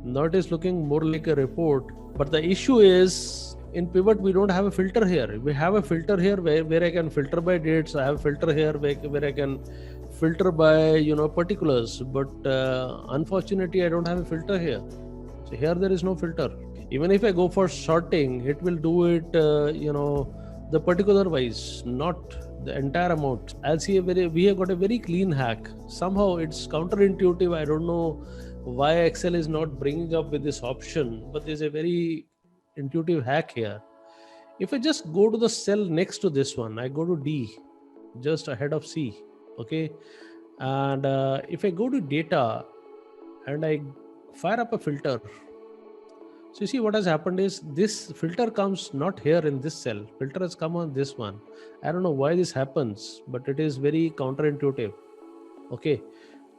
Now it is looking more like a report, but the issue is in pivot we don't have a filter here. We have a filter here where I can filter by dates. I have a filter here where I can filter by particulars, but unfortunately I don't have a filter here. So here there is no filter. Even if I go for sorting, it will do it the particular wise, not the entire amount. I'll see we have got a very clean hack. Somehow it's counterintuitive. I don't know why Excel is not bringing up with this option, but there's a very intuitive hack here. If I just go to the cell next to this one, I go to D, just ahead of C, okay? And if I go to data and I fire up a filter, so you see what has happened is this filter comes not here in this cell, filter has come on this one. I don't know why this happens, but it is very counterintuitive, okay?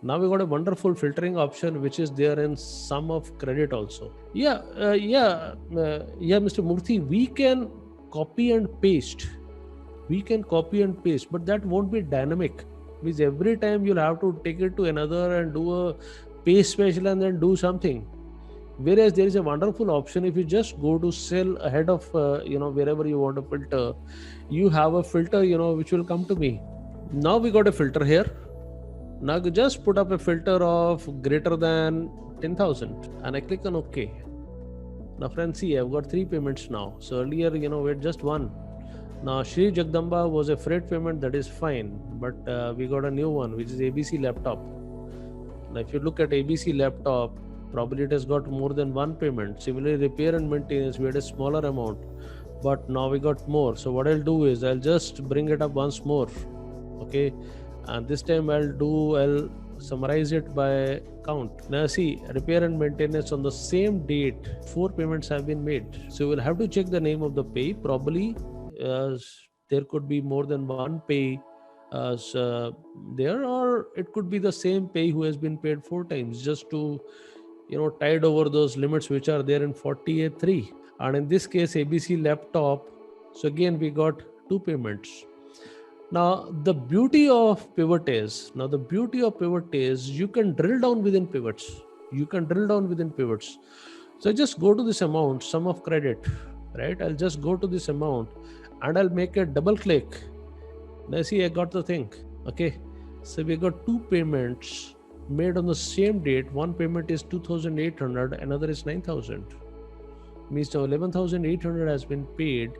Now we got a wonderful filtering option which is there in sum of credit also. Mr. Murthy, we can copy and paste. We can copy and paste, but that won't be dynamic. Means every time you'll have to take it to another and do a paste special and then do something. Whereas there is a wonderful option if you just go to cell ahead of wherever you want to filter, you have a filter which will come to me. Now we got a filter here. Now you just put up a filter of greater than 10,000 and I click on OK. Now friends, see, I've got 3 payments now. So earlier, we had just 1. Now Shri Jagdamba was a freight payment, that is fine. But we got a new one, which is ABC laptop. Now if you look at ABC laptop, probably it has got more than 1 payment. Similarly, repair and maintenance, we had a smaller amount, but now we got more. So what I'll do is I'll just bring it up once more. Okay. And this time I'll summarize it by count. Now see, repair and maintenance on the same date, 4 payments have been made. So we'll have to check the name of the pay. Probably there could be more than 1 pay there, or it could be the same pay who has been paid 4 times, just to tide over those limits which are there in 48.3. And in this case, ABC laptop. So again, we got 2 payments. Now the beauty of pivot is you can drill down within pivots. So just go to this amount, sum of credit, right? I'll just go to this amount and I'll make a double click. Now see, I got the thing. Okay. So we got 2 payments made on the same date. One payment is 2,800, another is 9,000. Means now 11,800 has been paid.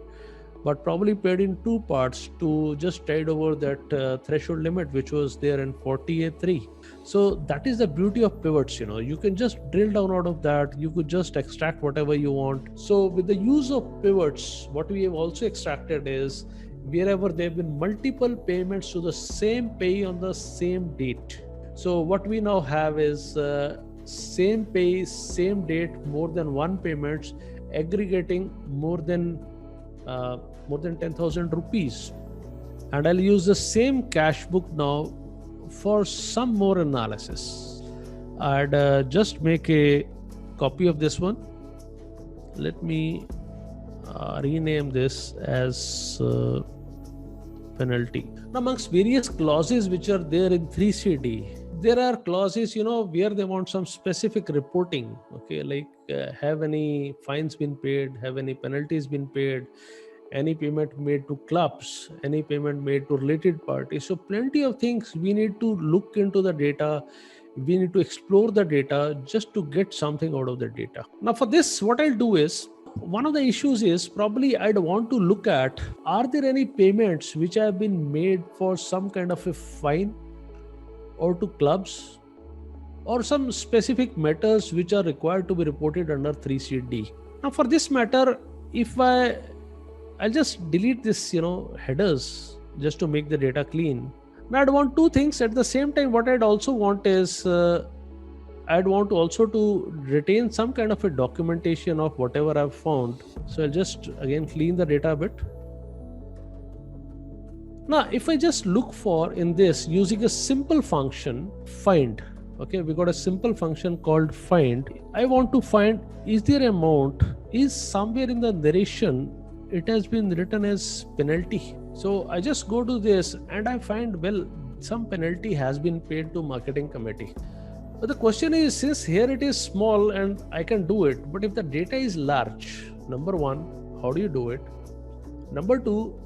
but probably paid in two parts to just tide over that threshold limit, which was there in 48.3. So that is the beauty of pivots. You can just drill down out of that. You could just extract whatever you want. So with the use of pivots, what we have also extracted is wherever there have been multiple payments to the same pay on the same date. So what we now have is same pay, same date, more than one payments, aggregating more than 10,000 rupees. And I'll use the same cash book now for some more analysis. I'd just make a copy of this one. Let me rename this as penalty. Now, amongst various clauses which are there in 3CD, there are clauses, where they want some specific reporting. Okay, like have any fines been paid, have any penalties been paid, any payment made to clubs, any payment made to related parties. So plenty of things we need to look into the data. We need to explore the data just to get something out of the data. Now for this, what I'll do is, one of the issues is probably I'd want to look at, are there any payments which have been made for some kind of a fine or to clubs or some specific matters which are required to be reported under 3CD. Now for this matter, if I'll just delete this, headers just to make the data clean. Now I'd want two things at the same time. What I'd also want is I'd want to also to retain some kind of a documentation of whatever I've found. So I'll just again clean the data a bit. Now, if I just look for in this using a simple function, find, okay, we got a simple function called find. I want to find, is there amount, is somewhere in the narration, it has been written as penalty. So I just go to this and I find, well, some penalty has been paid to marketing committee. But the question is, since here it is small and I can do it, but if the data is large, number one, how do you do it? Number two,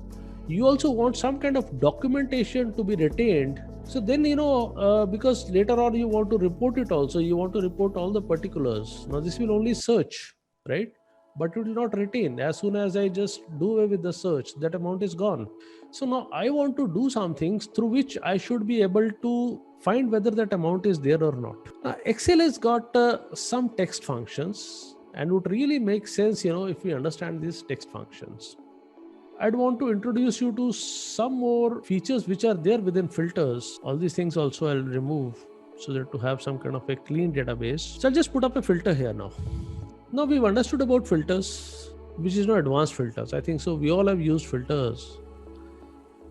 you also want some kind of documentation to be retained. So then, because later on you want to report it also, you want to report all the particulars. Now this will only search, right? But it will not retain. As soon as I just do away with the search, that amount is gone. So now I want to do some things through which I should be able to find whether that amount is there or not. Now Excel has got some text functions, and would really make sense, if we understand these text functions. I'd want to introduce you to some more features which are there within filters. All these things also I'll remove so that to have some kind of a clean database. So I'll just put up a filter here now. Now we've understood about filters, which is not advanced filters. I think so. We all have used filters.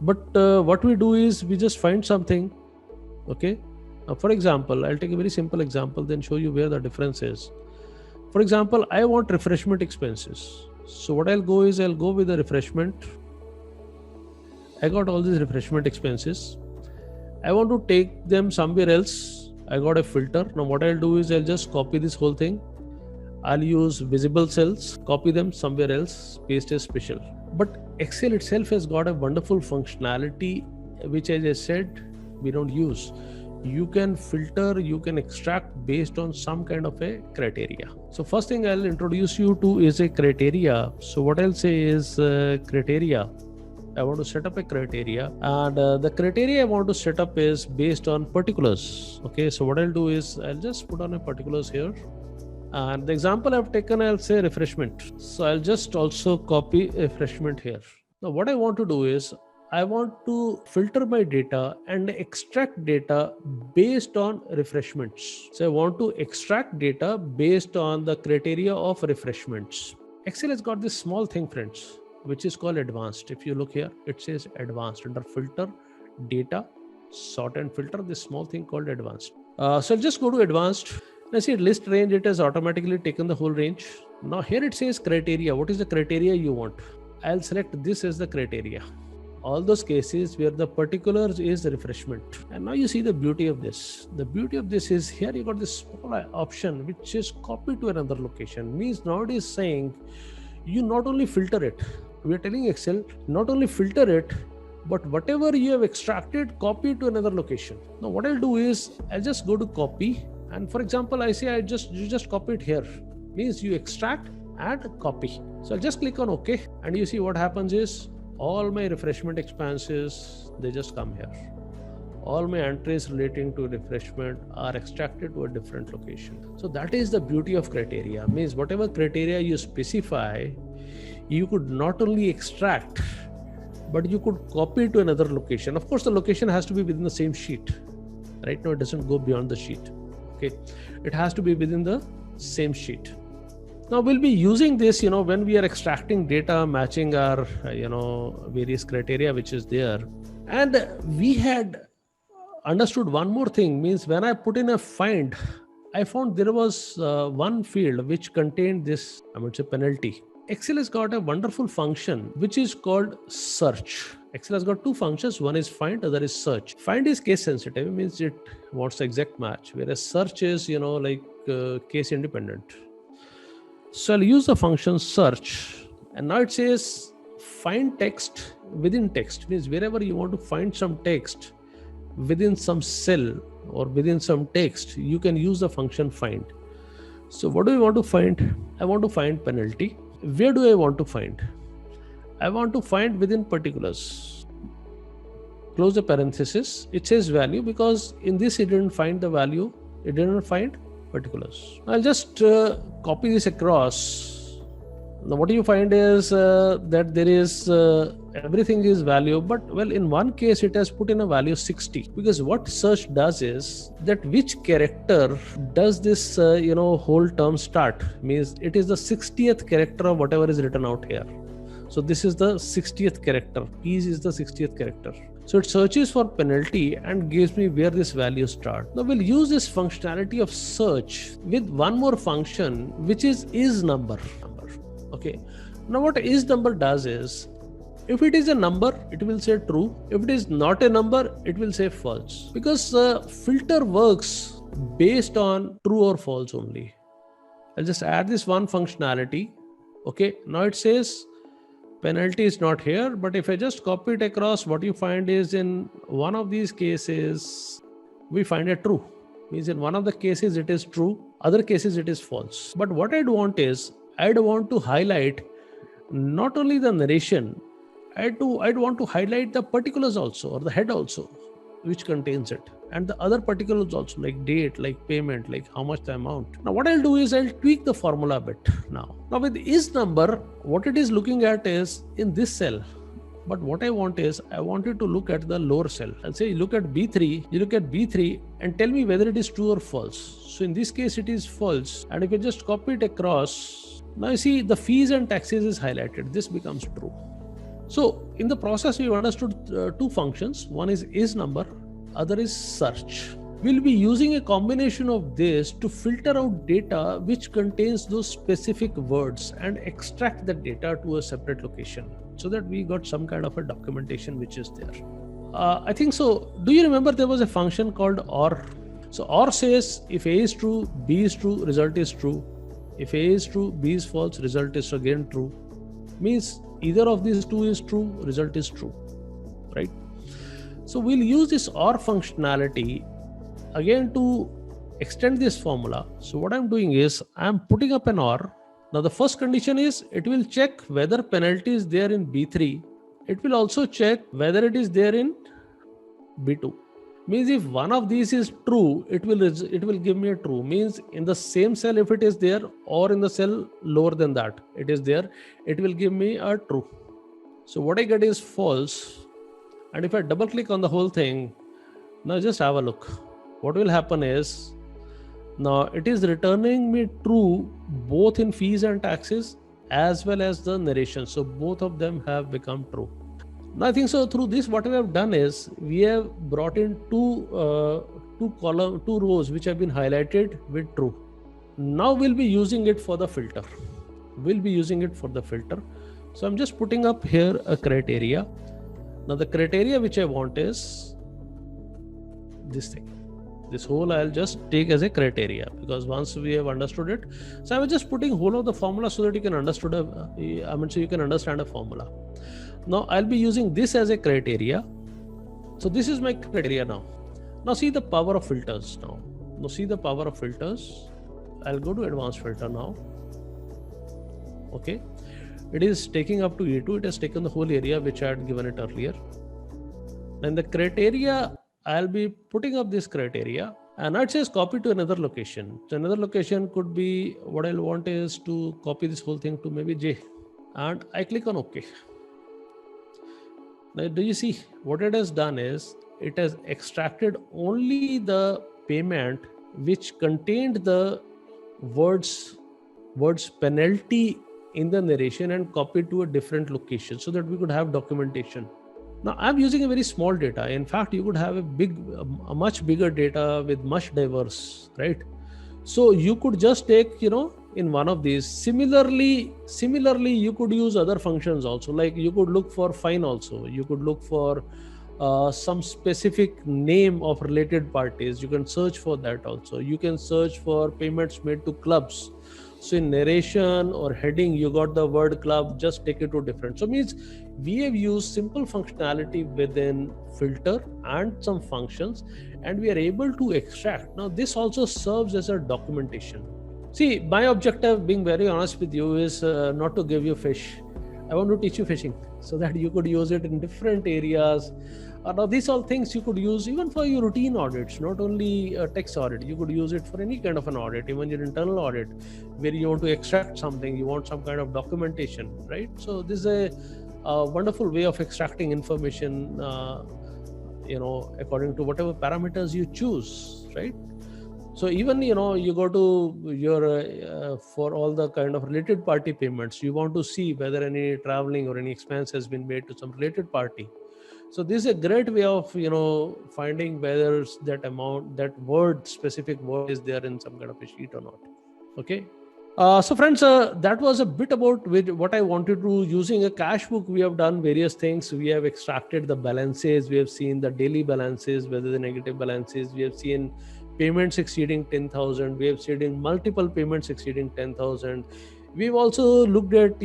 But what we do is we just find something. Okay. Now, for example, I'll take a very simple example, then show you where the difference is. For example, I want refreshment expenses. So what I'll go is I'll go with the refreshment. I got all these refreshment expenses. I want to take them somewhere else. I got a filter. Now what I'll do is I'll just copy this whole thing. I'll use visible cells, copy them somewhere else, paste as special. But Excel itself has got a wonderful functionality, which as I said, we don't use. You can filter, you can extract based on some kind of a criteria. So first thing I'll introduce you to is a criteria. So what I'll say is criteria. I want to set up a criteria, and the criteria I want to set up is based on particulars. Okay, so what I'll do is I'll just put on a particulars here. And the example I've taken, I'll say refreshment. So I'll just also copy refreshment here. Now what I want to do is I want to filter my data and extract data based on refreshments. So I want to extract data based on the criteria of refreshments. Excel has got this small thing, friends, which is called advanced. If you look here, it says advanced under filter, data, sort and filter, this small thing called advanced. So I'll just go to advanced. Now see list range, it has automatically taken the whole range. Now here it says criteria. What is the criteria you want? I'll select this as the criteria. All those cases where the particulars is the refreshment. And now you see the beauty of this. The beauty of this is here you got this small option which is copied to another location. Means now it is saying you not only filter it. We are telling Excel not only filter it, but whatever you have extracted, copy it to another location. Now what I'll do is I'll just go to copy. And for example, I say you just copy it here. Means you extract and copy. So I'll just click on OK, and you see what happens is all my refreshment expenses, they just come here. All my entries relating to refreshment are extracted to a different location. So that is the beauty of criteria. Means whatever criteria you specify, you could not only extract, but you could copy to another location. Of course, the location has to be within the same sheet. Right now, it doesn't go beyond the sheet. Okay, it has to be within the same sheet. Now we'll be using this, when we are extracting data, matching our, various criteria which is there. And we had understood one more thing, means when I put in a find, I found there was one field which contained this, penalty. Excel has got a wonderful function which is called search. Excel has got two functions. One is find, other is search. Find is case sensitive, it means it wants the exact match, whereas search is, case independent. So I'll use the function search, and now it says find text within text, means wherever you want to find some text within some cell or within some text, you can use the function find. So what do I want to find? I want to find penalty. Where do I want to find? I want to find within particulars. Close the parenthesis. It says value because in this it didn't find the value. It didn't find particulars. I'll just copy this across. Now what you find is that there is everything is value, but well, in one case it has put in a value 60, because what search does is that which character does this whole term start, means it is the 60th character of whatever is written out here. So this is the 60th character. Keys is the 60th character. So it searches for penalty and gives me where this value starts. Now we'll use this functionality of search with one more function, which is number. Okay. Now what is number does is, if it is a number, it will say true. If it is not a number, it will say false. Because filter works based on true or false only. I'll just add this one functionality. Okay. Now it says penalty is not here, but if I just copy it across, what you find is in one of these cases, we find a true. Means in one of the cases it is true, other cases it is false. But what I'd want is, I'd want to highlight not only the narration, I'd want to highlight the particulars also, or the head also, which contains it, and the other particulars also, like date, like payment, like how much the amount. Now what I'll do is I'll tweak the formula a bit now. Now with is number, what it is looking at is in this cell. But what I want is, I want you to look at the lower cell. I'll say, look at B3, you look at B3 and tell me whether it is true or false. So in this case, it is false. And if you just copy it across, now you see the fees and taxes is highlighted. This becomes true. So in the process, we've understood two functions. One is number, other is search. We'll be using a combination of this to filter out data which contains those specific words and extract the data to a separate location, so that we got some kind of a documentation which is there. I think so. Do you remember there was a function called OR? So OR says if A is true, B is true, result is true. If A is true, B is false, result is again true. Means either of these two is true, result is true, right? So we'll use this OR functionality again to extend this formula. So what I'm doing is I'm putting up an OR. Now the first condition is it will check whether penalty is there in B3. It will also check whether it is there in B2. Means if one of these is true, it will give me a true. Means in the same cell, if it is there, or in the cell lower than that, it is there, it will give me a true. So what I get is false. And if I double click on the whole thing, now just have a look. What will happen is, now it is returning me true both in fees and taxes as well as the narration. So both of them have become true. Now I think so through this, what we have done is we have brought in two rows which have been highlighted with true. Now we'll be using it for the filter. So I'm just putting up here a criteria. Now the criteria which I want is this thing. This whole I'll just take as a criteria, because once we have understood it, so I was just putting whole of the formula so that you can understand a formula. Now I'll be using this as a criteria. So this is my criteria now. Now see the power of filters now. I'll go to advanced filter now. Okay, it is taking up to A2. It has taken the whole area which I had given it earlier. And the criteria, I'll be putting up this criteria, and it says copy to another location. So another location could be, what I'll want is to copy this whole thing to maybe J, and I click on OK. Now, do you see what it has done is it has extracted only the payment which contained the words penalty in the narration and copied to a different location so that we could have documentation. Now I'm using a very small data. In fact, you could have a much bigger data with much diverse, right? So you could just take, in one of these. Similarly, you could use other functions also. Like you could look for fine also. You could look for some specific name of related parties. You can search for that also. You can search for payments made to clubs. So in narration or heading, you got the word club, just take it to different. So means we have used simple functionality within filter and some functions, and we are able to extract. Now this also serves as a documentation. See, my objective, being very honest with you, is not to give you fish. I want to teach you fishing so that you could use it in different areas. Now, these all things you could use even for your routine audits, not only a text audit. You could use it for any kind of an audit, even your internal audit, where you want to extract something, you want some kind of documentation, right? So this is a wonderful way of extracting information, according to whatever parameters you choose, right? So even, you go to your, for all the kind of related party payments, you want to see whether any traveling or any expense has been made to some related party. So this is a great way of, finding whether that amount, that specific word is there in some kind of a sheet or not. Okay. So friends, that was a bit about what I wanted to. Using a cash book, we have done various things. We have extracted the balances. We have seen the daily balances, whether the negative balances. We have seen payments exceeding 10,000. We have seen multiple payments exceeding 10,000. We've also looked at,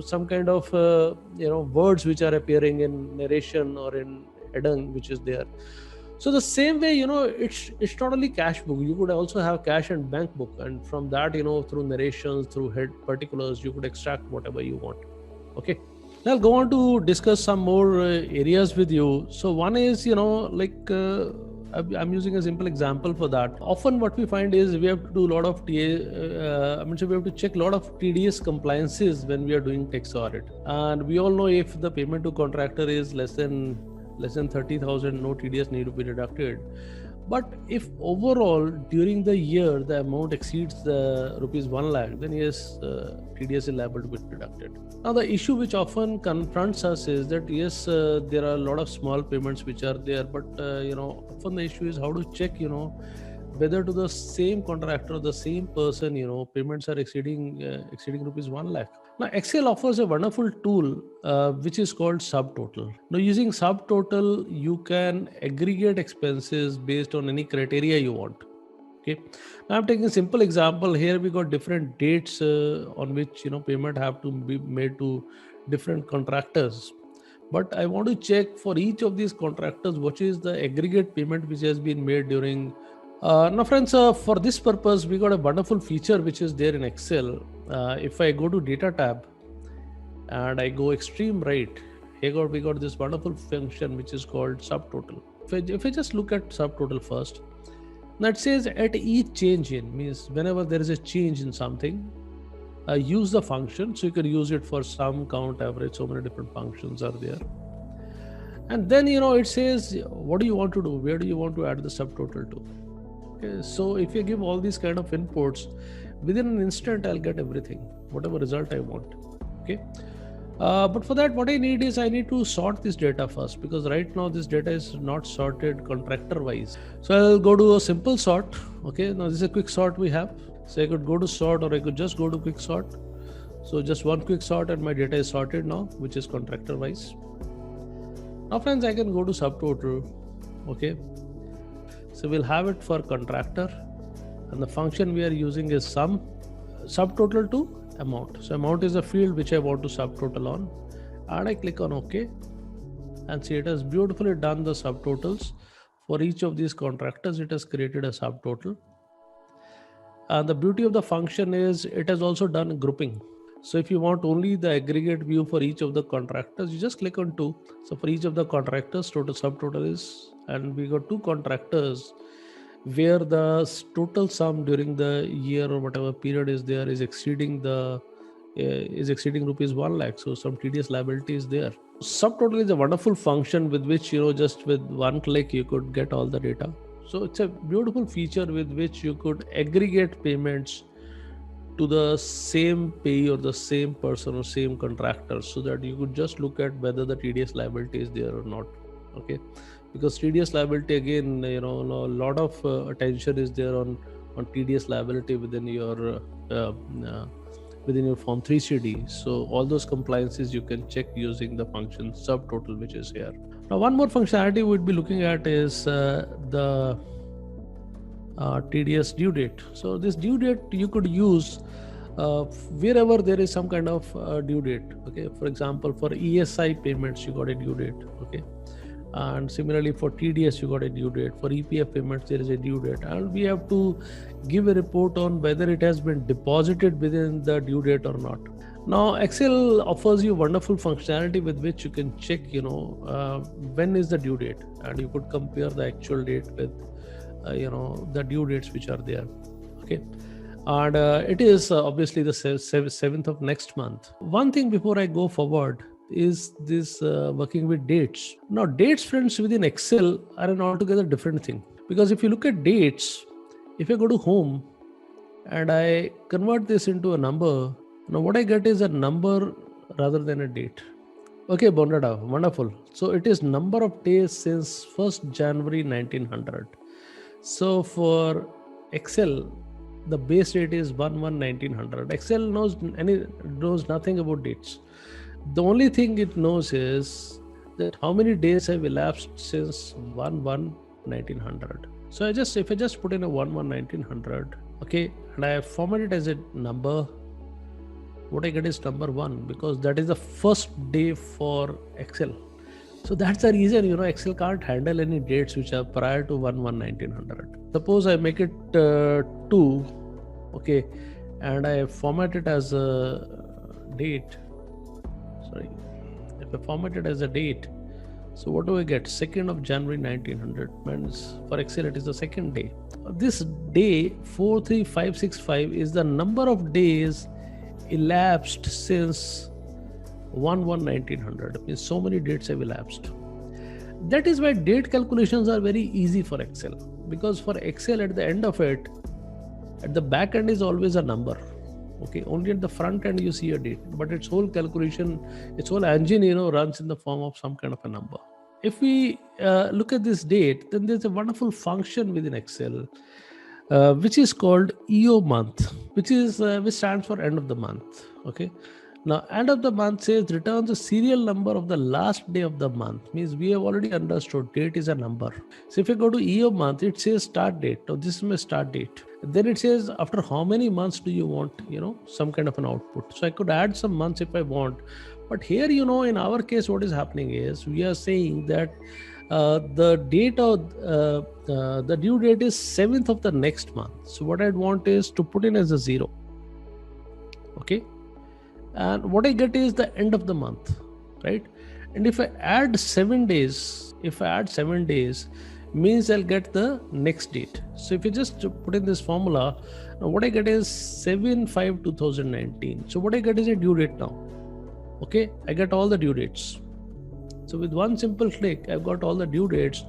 some kind of, words which are appearing in narration or in heading, which is there. So the same way, it's not only cash book. You could also have cash and bank book. And from that, through narrations, through head particulars, you could extract whatever you want. Okay. Now I'll go on to discuss some more areas with you. So one is, I'm using a simple example for that. Often what we find is we have to do a lot of we have to check a lot of TDS compliances when we are doing tax audit. And we all know if the payment to contractor is less than 30,000, no TDS need to be deducted. But if overall during the year the amount exceeds the rupees 1 lakh, then yes, TDS is liable to be deducted. Now the issue which often confronts us is that yes, there are a lot of small payments which are there, but often the issue is how to check, whether to the same contractor, the same person, payments are exceeding rupees 1 lakh. Now, Excel offers a wonderful tool which is called subtotal. Now, using subtotal, you can aggregate expenses based on any criteria you want. Okay. Now, I'm taking a simple example. Here we got different dates on which payment have to be made to different contractors. But I want to check for each of these contractors what is the aggregate payment which has been made during. Now, friends, for this purpose, we got a wonderful feature which is there in Excel. If I go to data tab and I go extreme right, here we got this wonderful function which is called subtotal. If I just look at subtotal first, that says at each change in, means whenever there is a change in something, use the function. So you can use it for sum, count, average, so many different functions are there. And then, it says, what do you want to do? Where do you want to add the subtotal to? Okay, so if you give all these kind of inputs, within an instant, I'll get everything, whatever result I want. Okay. But for that, what I need is I need to sort this data first, because right now this data is not sorted contractor wise. So I'll go to a simple sort. Okay. Now this is a quick sort we have. So I could go to sort, or I could just go to quick sort. So just one quick sort and my data is sorted now, which is contractor wise. Now friends, I can go to subtotal. Okay. So we'll have it for contractor, and the function we are using is sum, subtotal to amount. So amount is a field which I want to subtotal on, and I click on OK, and see it has beautifully done the subtotals for each of these contractors. It has created a subtotal, and the beauty of the function is it has also done grouping. So if you want only the aggregate view for each of the contractors, you just click on 2. So for each of the contractors, total subtotal is, and we got 2 contractors where the total sum during the year or whatever period is there is exceeding rupees 1 lakh. So some TDS liability is there. Subtotal is a wonderful function with which, just with one click you could get all the data. So it's a beautiful feature with which you could aggregate payments to the same payee or the same person or same contractor, so that you could just look at whether the TDS liability is there or not. Okay, because TDS liability, again, a lot of attention is there on TDS liability within your Form 3CD. So all those compliances you can check using the function subtotal, which is here. Now, one more functionality we'd be looking at is the TDS due date. So this due date you could use wherever there is some kind of due date. Okay, for example, for ESI payments you got a due date. Okay, and similarly for TDS you got a due date. For EPF payments there is a due date, and we have to give a report on whether it has been deposited within the due date or not. Now Excel offers you wonderful functionality with which you can check when is the due date, and you could compare the actual date with the due dates which are there. Okay, and it is obviously the 7th of next month. One thing before I go forward is this working with dates. Now dates, friends, within Excel are an altogether different thing, because if you look at dates, if I go to home and I convert this into a number, now what I get is a number rather than a date. Okay, Bondada, wonderful. So it is number of days since 1st January 1900. So for Excel, the base date is 1/1/1900. Excel knows nothing about dates. The only thing it knows is that how many days have elapsed since 1/1/1900. So if I just put in a 1/1/1900, okay, and I format it as a number, what I get is number 1, because that is the first day for Excel. So that's the reason, Excel can't handle any dates which are prior to 1/1/1900. Suppose I make it 2, okay, and I format it as a date. Sorry, if I format it as a date, so what do I get? 2nd of January 1900. Means for Excel it is the second day. This day 43565 is the number of days elapsed since 1/1/1900. Means so many dates have elapsed. That is why date calculations are very easy for Excel, because for Excel, at the end of it, at the back end is always a number. Okay, only at the front end you see a date, but its whole calculation, its whole engine runs in the form of some kind of a number. If we look at this date, then there's a wonderful function within Excel which is called EO month, which stands for end of the month. Okay, now end of the month says returns the serial number of the last day of the month. Means we have already understood date is a number. So if you go to EO month, it says start date. Now this is my start date. Then it says after how many months do you want some kind of an output. So I could add some months if I want, but here in our case what is happening is we are saying that the date of the due date is 7th of the next month. So what I'd want is to put in as a 0. Okay, and what I get is the end of the month, right? And if I add 7 days, means I'll get the next date. So if you just put in this formula, now what I get is 7/5/2019. So what I get is a due date now. Okay, I get all the due dates. So with one simple click, I've got all the due dates.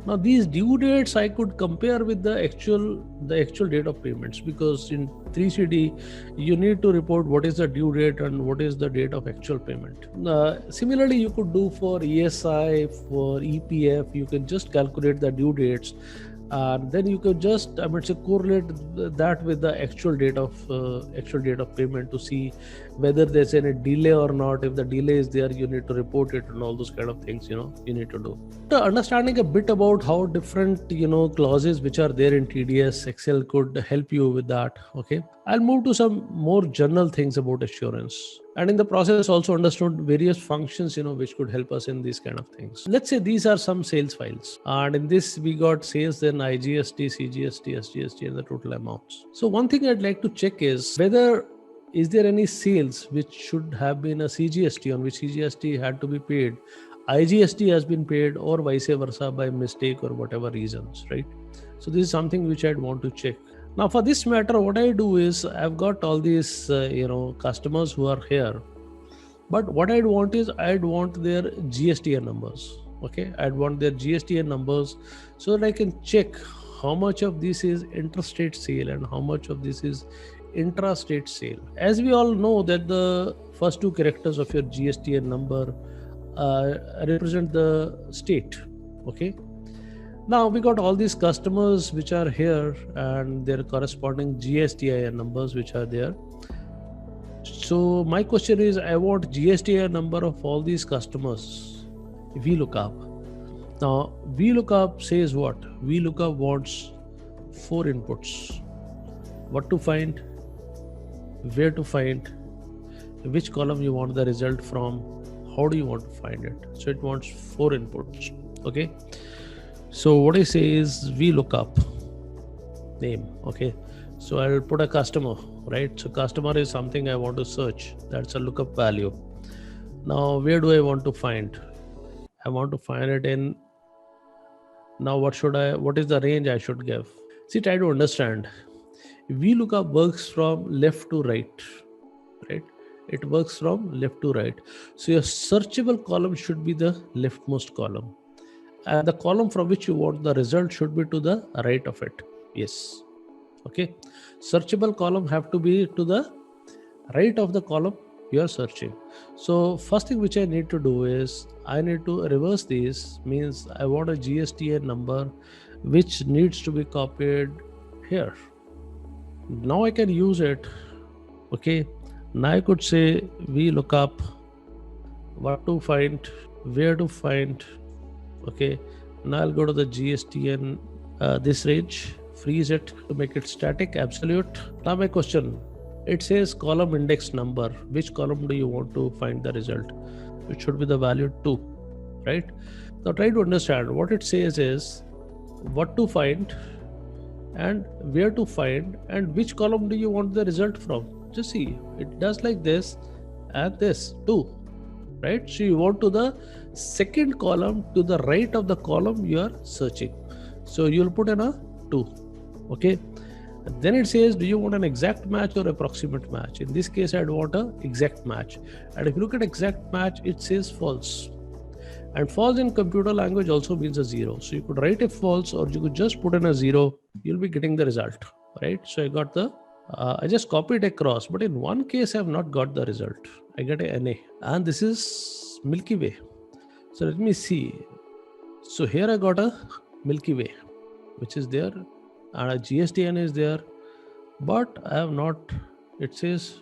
Now these due dates I could compare with the actual date of payments, because in 3CD you need to report what is the due date and what is the date of actual payment. Similarly, you could do for ESI, for EPF, you can just calculate the due dates. Then you could just correlate that with the actual date of payment to see whether there's any delay or not. If the delay is there, you need to report it, and all those kind of things you need to do. Understanding a bit about how different clauses which are there in TDS, Excel could help you with that. Okay, I'll move to some more general things about assurance, and in the process also understood various functions which could help us in these kind of things. Let's say these are some sales files, and in this we got sales, then IGST, CGST, SGST, and the total amounts. So one thing I'd like to check is whether is there any sales which should have been a CGST, on which CGST had to be paid, IGST has been paid, or vice versa by mistake or whatever reasons, right? So this is something which I'd want to check. Now for this matter, what I do is I've got all these customers who are here, but what I'd want is I'd want their GSTN numbers. Okay, I'd want their GSTN numbers so that I can check how much of this is interstate sale and how much of this is intrastate sale. As we all know that the first two characters of your GSTN number represent the state. Okay. Now we got all these customers which are here and their corresponding GSTIN numbers which are there. So my question is, I want GSTIN number of all these customers. VLOOKUP. Now VLOOKUP says what? VLOOKUP wants 4 inputs. What to find, where to find, which column you want the result from, how do you want to find it. So it wants 4 inputs. Okay. So what I say is VLOOKUP name. Okay. So I'll put a customer, right? So customer is something I want to search. That's a lookup value. Now, where do I want to find? I want to find it in. Now, what is the range I should give? See, try to understand. VLOOKUP works from left to right, right? It works from left to right. So your searchable column should be the leftmost column. And the column from which you want the result should be to the right of it. Yes. Okay. Searchable column have to be to the right of the column you are searching. So first thing which I need to do is I need to reverse this, means I want a GSTN number which needs to be copied here. Now I can use it. Okay. Now I could say VLOOKUP, what to find, where to find. Okay. Now I'll go to the GSTN, this range, freeze it to make it static, absolute. Now my question, it says column index number. Which column do you want to find the result? It should be the value 2, right? Now try to understand. What it says is what to find and where to find and which column do you want the result from. Just see, it does like this and this 2, right? So you want to the second column to the right of the column you are searching. So you'll put in a 2. Okay. And then it says, do you want an exact match or approximate match? In this case, I'd want an exact match. And if you look at exact match, it says false. And false in computer language also means a 0. So you could write a false or you could just put in a 0. You'll be getting the result, right? So I got the, I just copied across, but in one case, I have not got the result. I get a NA and this is Milky Way. So let me see. So here I got a Milky Way, which is there. And a GSTN is there, but I have not, it says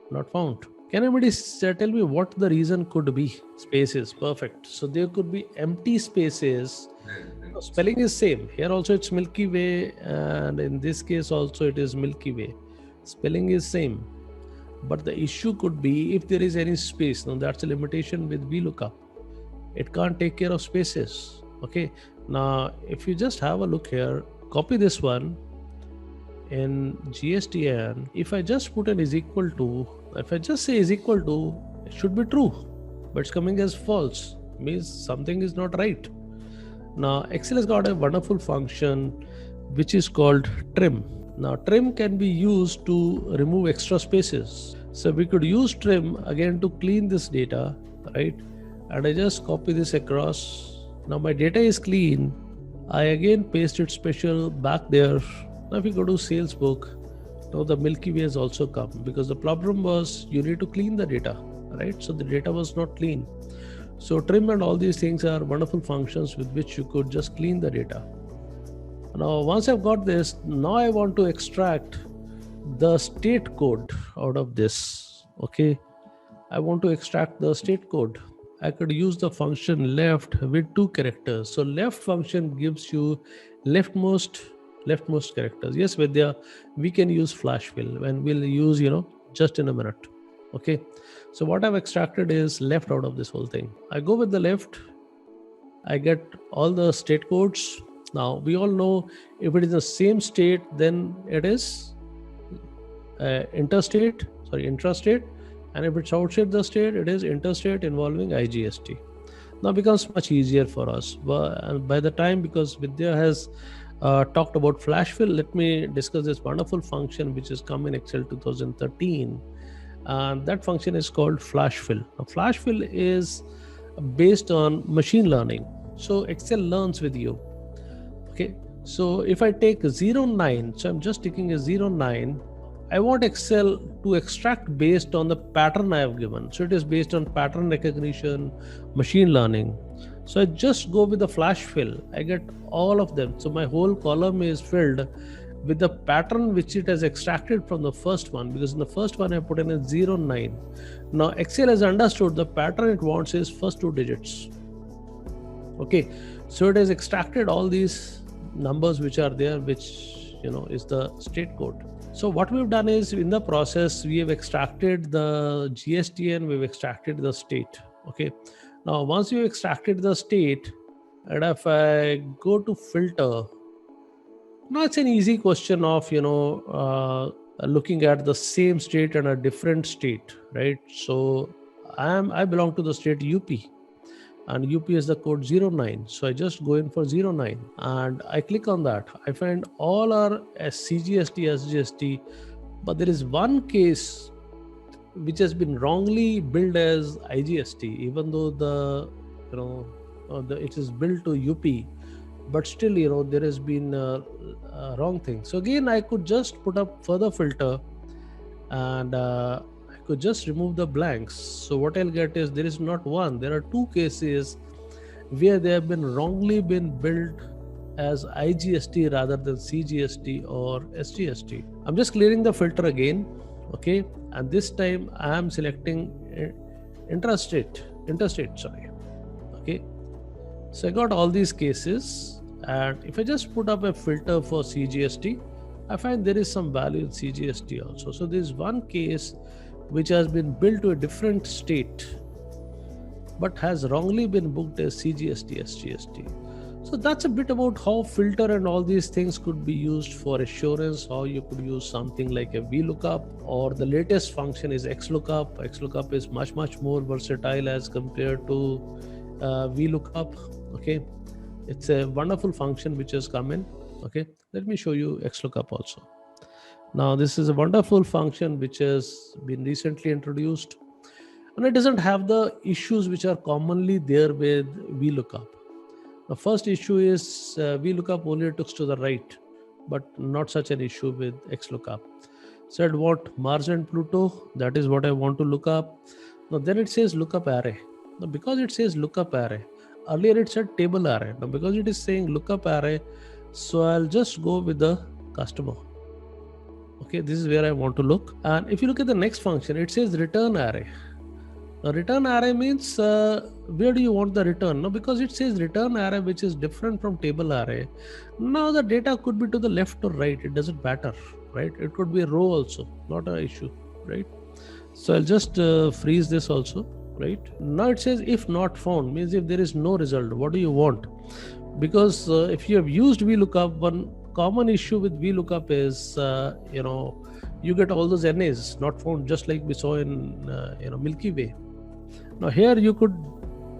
not found. Can anybody tell me what the reason could be? Spaces, perfect. So there could be empty spaces. Spelling is same. Here also it's Milky Way, and in this case also it is Milky Way. Spelling is same. But the issue could be if there is any space. Now that's a limitation with VLOOKUP. It can't take care of spaces. Okay. Now, if you just have a look here, copy this one in GSTN. If I just put an is equal to, if I just say is equal to, it should be true, but it's coming as false, means something is not right. Now Excel has got a wonderful function which is called trim. Now trim can be used to remove extra spaces. So we could use trim again to clean this data, right? And I just copy this across. Now my data is clean. I again paste it special back there. Now if you go to sales book, now the Milky Way has also come because the problem was you need to clean the data, right? So the data was not clean. So trim and all these things are wonderful functions with which you could just clean the data. Now once I've got this, now I want to extract the state code out of this. Okay, I want to extract the state code. I could use the function left with 2 characters. So left function gives you leftmost characters. Yes, Vidya, we can use flash fill and we'll use, just in a minute. Okay. So what I've extracted is left out of this whole thing. I go with the left. I get all the state codes. Now we all know if it is the same state, then it is interstate. intrastate, and if it's outside the state, it is interstate involving IGST. Now becomes much easier for us. And by the time, because Vidya has talked about flash fill, let me discuss this wonderful function which has come in Excel 2013, and that function is called flash fill. Now, flash fill is based on machine learning, so Excel learns with you. Okay, so if I take 09, so I'm just taking a 09, I want Excel to extract based on the pattern I have given. So it is based on pattern recognition, machine learning. So I just go with the flash fill. I get all of them. So my whole column is filled with the pattern which it has extracted from the first one, because in the first one I put in a 09. Now Excel has understood the pattern it wants is first two digits. Okay, so it has extracted all these numbers which are there, which is the state code. So what we've done is, in the process, we have extracted the GST and we've extracted the state. Okay, now once you extracted the state, and if I go to filter, now it's an easy question of looking at the same state and a different state, right? So I belong to the state UP, and UP is the code 09. So I just go in for 09 and I click on that. I find all are CGST, SGST, but there is one case which has been wrongly billed as IGST, even though it is billed to UP, but still, there has been a wrong thing. So again, I could just put up further filter and I could just remove the blanks. So what I'll get is, there is not one, there are two cases where they have been wrongly billed as IGST rather than CGST or SGST. I'm just clearing the filter again. Okay, and this time I am selecting interstate. Okay, so I got all these cases, and if I just put up a filter for CGST, I find there is some value in CGST also. So there is one case which has been billed to a different state but has wrongly been booked as CGST, SGST. So that's a bit about how filter and all these things could be used for assurance, how you could use something like a VLOOKUP, or the latest function is XLOOKUP. XLOOKUP is much more versatile as compared to VLOOKUP. Okay, it's a wonderful function which has come in. Okay, let me show you XLOOKUP also. Now this is a wonderful function which has been recently introduced, and it doesn't have the issues which are commonly there with VLOOKUP. The first issue is VLOOKUP only looks to the right, but not such an issue with XLOOKUP. So I'd want Mars and Pluto, that is what I want to look up. Now then it says lookup array. Now because it says lookup array, earlier it said table array. Now because it is saying lookup array, so I'll just go with the customer. Okay, this is where I want to look. And if you look at the next function, it says return array. Now return array means where do you want the return? Now because it says return array, which is different from table array, now the data could be to the left or right, it doesn't matter, right? It could be a row also, not an issue, right? So I'll just freeze this also, right? Now it says if not found, means if there is no result, what do you want? Because if you have used VLOOKUP, one common issue with VLOOKUP is you get all those NAs not found, just like we saw in Milky Way. Now here you could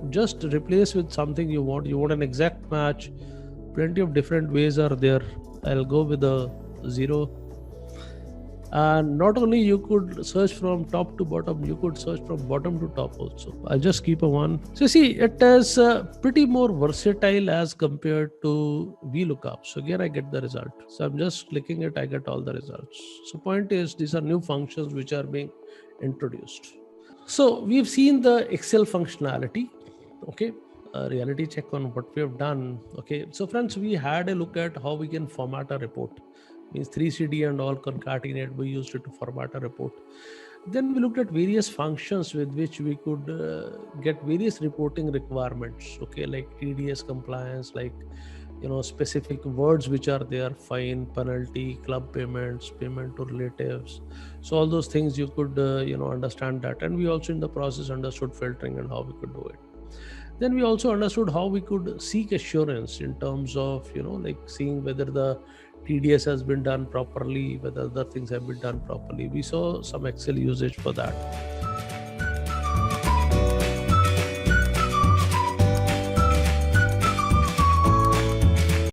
just replace with something you want. You want an exact match. Plenty of different ways are there. I'll go with a 0. And not only you could search from top to bottom, you could search from bottom to top also. I'll just keep a 1. So see, it is pretty more versatile as compared to VLOOKUP. So here I get the result. So I'm just clicking it, I get all the results. So point is, these are new functions which are being introduced. So we've seen the Excel functionality. Okay, reality check on what we have done. Okay, so friends, we had a look at how we can format a report. Means 3CD and all concatenate, we used it to format a report. Then we looked at various functions with which we could get various reporting requirements. Okay, like TDS compliance, like specific words which are there, fine, penalty, club payments, payment to relatives. So all those things you could understand that. And we also in the process understood filtering and how we could do it. Then we also understood how we could seek assurance in terms of like seeing whether the TDS has been done properly, whether other things have been done properly. We saw some Excel usage for that.